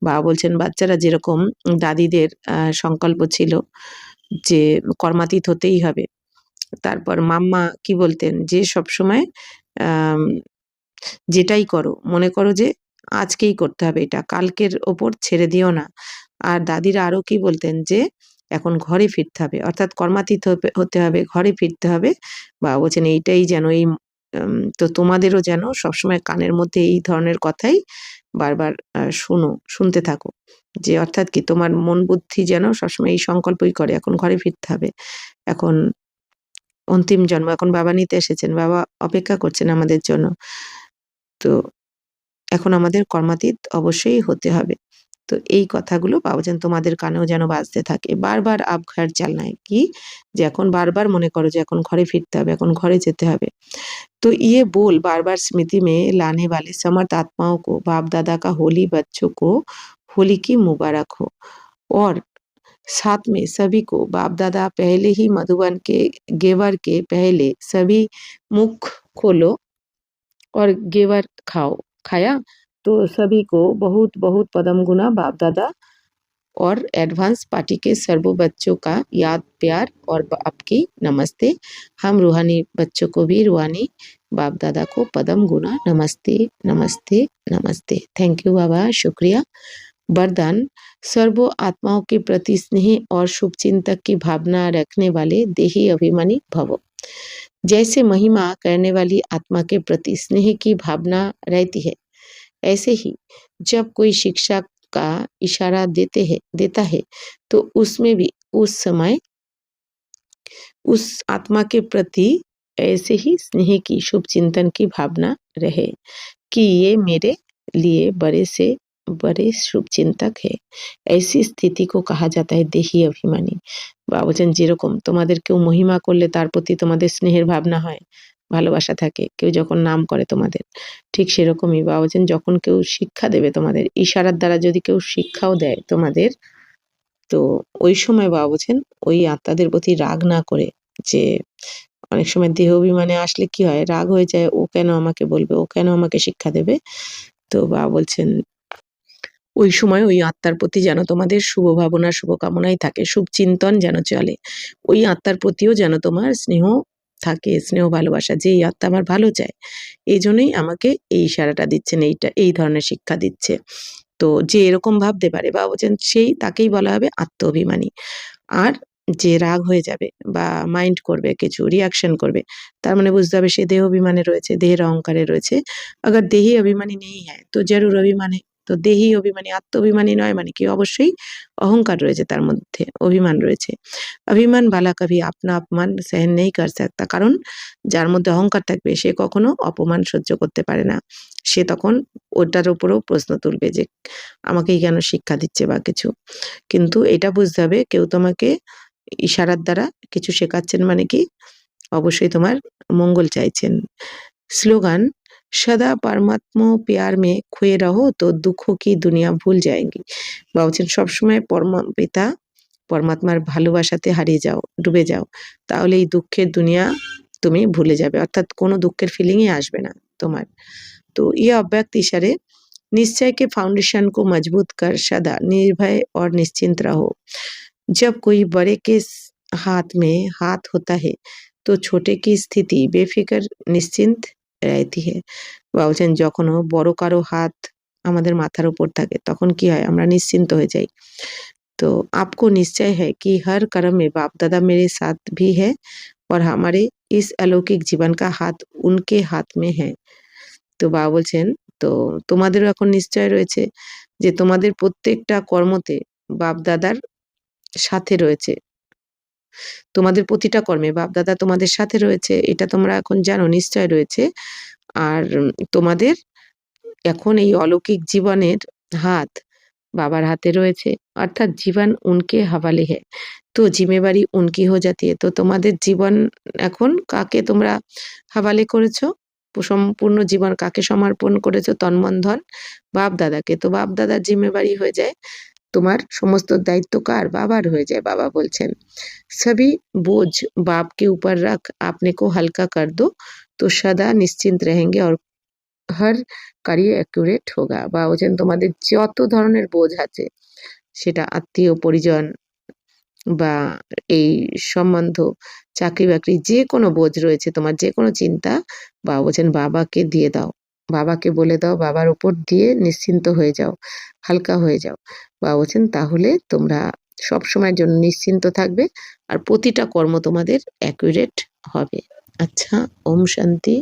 A: বাবা বলছেন বাচ্চারা যেরকম দাদিদের সংকল্প ছিল যে কর্মাতীত হতেই হবে, তারপর মাম্মা কি বলতেন যে সবসময় যেটাই করো মনে করো যে আজকেই করতে হবে, এটা কালকের ওপর ছেড়ে দিও না। আর দাদিরা আরো কি বলতেন যে এখন ঘরে ফিরতে হবে, অর্থাৎ কর্মাতীত হতে হবে, ঘরে ফিরতে হবে। বাবা বলছেন এইটাই যেন তো তোমাদেরও যেন সবসময় কানের মধ্যে এই ধরনের কথাই বারবার শুনতে থাকো, যে অর্থাৎ কি তোমার মন বুদ্ধি যেন সবসময় এই সংকল্পই করে এখন ঘরে ফিরতে হবে, এখন অন্তিম জন্ম, এখন বাবা নিতে এসেছেন, বাবা অপেক্ষা করছেন আমাদের জন্য। তো এখন আমাদের কর্মাতীত অবশ্যই হতে হবে। তো এই কথাগুলো বাবা যেন তোমাদের কানেও যেন বাজতে থাকে। বারবার আব ঘর চলনা है কি যে এখন বারবার মনে করো যে এখন ঘরে ফিরতে হবে, এখন ঘরে যেতে হবে। तो ये बोल बार-बार स्मृति में लाने वाले समर्थ आत्माओं को बाप दादा का होली बच्चों को होली की मुबारक हो और साथ में सभी को बाप दादा पहले ही मधुबन के गेवर के पहले सभी मुख खोलो और गेवर खाया तो सभी को बहुत बहुत पदम गुना बाप दादा और एडवांस पार्टी के सर्व बच्चों का याद प्यार और आपकी नमस्ते। हम रूहानी बच्चों को भी रूहानी बाप दादा को पदम गुना नमस्ते नमस्ते नमस्ते। थैंक यू बाबा, शुक्रिया। वरदान सर्व आत्माओं के प्रति स्नेह और शुभ चिंतक की भावना रखने वाले देही अभिमानी भवो। जैसे महिमा करने वाली आत्मा के प्रति स्नेह की भावना रहती है, ऐसे ही जब कोई शिक्षा का इशारा देता है तो उसमें भी उस समय उस आत्मा के प्रति ऐसे ही स्नेह की शुभ चिंतन की भावना रहे कि ये मेरे लिए बड़े से बड़े शुभ चिंतक है। ऐसी स्थिति को कहा जाता है देही अभिमानी। বাবা বলছেন যেরকম তোমাদের কেউ মহিমা করলে তার প্রতি তোমাদের স্নেহের ভাবনা হয়, ভালোবাসা থাকে, কেউ যখন নাম করে তোমাদের, ঠিক সেরকমই বাবা বলছেন যখন কেউ শিক্ষা দেবে তোমাদের, ইশারার দ্বারা যদি কেউ শিক্ষাও দেয় তোমাদের, তো ওই সময় বাবা বলছেন ওই আত্মাদের প্রতি রাগ না করে যে অনেক সময় দেহ অভিমানে আসলে কি হয়, রাগ হয়ে যায়, ও কেন আমাকে বলবে, ও কেন আমাকে শিক্ষা দেবে। তো বাবা বলছেন ওই সময় ওই আত্মার প্রতি যেন তোমাদের শুভ ভাবনা, শুভকামনাই থাকে, শুভ চিন্তন যেন চলে। ওই আত্মার প্রতিও যেন তোমার স্নেহ থাকে, স্নেহ ভালোবাসা, যে এই আত্মা আমার ভালো চায়। এই জন্যই আমাকে এই ইশারাটা দিচ্ছেন, এই ধরনের শিক্ষা দিচ্ছে। তো যে এরকম ভাবতে পারে বাবা বলছেন সেই তাকেই বলা হবে আত্ম অভিমানী। আর যে রাগ হয়ে যাবে বা মাইন্ড করবে, কিছু রিয়াকশন করবে, তার মানে বুঝতে হবে সে দেহ অভিমানে রয়েছে, দেহের অহংকারে রয়েছে। अगर देही अभिमानी नहीं है तो जरूर अभिमान है। তো দেহি অভিমানী, আত্ম অভিমানী নয় মানে কি, অবশ্যই অহংকার রয়েছে তার মধ্যে, অভিমান রয়েছে। অভিমান বালা কভি আপনা অপমান সহন নেই কর सकता, কারণ যার মধ্যে অহংকার থাকবে সে কখনো অপমান সহ্য করতে পারে না। সে তখন ওটার উপরেও প্রশ্ন তুলবে যে আমাকেই কেন শিক্ষা দিচ্ছে বা কিছু। কিন্তু এটা বুঝতে হবে কেউ তোমাকে ইশারার দ্বারা কিছু শেখাচ্ছেন মানে কি, অবশ্যই তোমার মঙ্গল চাইছেন। স্লোগান সদা परमात्मा प्यार में खोए रहो तो दुखों की दुनिया भूल जाएंगी। বা বলছেন সবসময় পিতা পরমাত্মার ভালোবাসাতে হারিয়ে যাও, ডুবে যাও, তাহলে এই দুঃখের দুনিয়া তুমি ভুলে যাবে, অর্থাৎ কোনো দুঃখের ফিলিংই আসবে না তোমার। तो ये अव्यक्त इशारे निश्चय के फाउंडेशन को मजबूत कर सदा निर्भय और निश्चिंत रहो। जब कोई बड़े के हाथ में हाथ होता है तो छोटे की स्थिति बेफिक्र निश्चिंत रहती है। বা বলছেন যখনও বড় কারো হাত আমাদের মাথার উপর থাকে তখন কি হয়, আমরা নিশ্চিন্ত হয়ে যাই। तो आपको निश्चय है कि हर कर्म में बाप दादा मेरे साथ भी है और हमारे इस अलौकिक जीवन का हाथ उनके हाथ में है। তো বাবা বলছেন তো তোমাদেরও এখন নিশ্চয় রয়েছে যে তোমাদের প্রত্যেকটা কর্মতে বাপ দাদার সাথে রয়েছে, তোমাদের প্রতিটা কর্মে বাপ দাদা তোমাদের সাথে রয়েছে, এটা তোমরা এখন জানো, নিশ্চয় রয়েছে। আর তোমাদের এখন এই অলৌকিক জীবনের হাত বাবার হাতে রয়েছে, অর্থাৎ জীবন উনকে হাওয়ালে है তো জিম্মেবারি উনকি হো জাতি है। তো তোমাদের জীবন এখন কাকে তোমরা হাওয়ালে করেছো, সম্পূর্ণ জীবন কাকে সমর্পণ করেছো, তন্মন ধন বাপ দাদাকে। তো বাপ দাদার জিম্মেবারি হয়ে যায়, তোমার সমস্ত দায়িত্ব কার, বাবার হয়ে যায়। বাবা বলছেন सभी बोझ बाप के ऊपर रख अपने को हल्का कर दो तो सदा निश्चिंत रहेंगे और हर कार्य অ্যাকুরেট হোগা। বা বলছেন তোমাদের যত ধরনের বোঝ আছে, সেটা আত্মীয় পরিজন বা এই সম্বন্ধ, চাকরি বাকরি, যে কোনো বোঝ রয়েছে তোমার, যে কোনো চিন্তা, বা বলছেন বাবাকে দিয়ে দাও, বাবাকে বলে দাও, বাবার উপর দিয়ে নিশ্চিন্ত হয়ে যাও, হালকা হয়ে যাও। বা বলছেন তাহলে তোমরা সব সময়ের জন্য নিশ্চিন্ত থাকবে আর প্রতিটা কর্ম তোমাদের অ্যাকুরেট হবে। আচ্ছা, ওম শান্তি।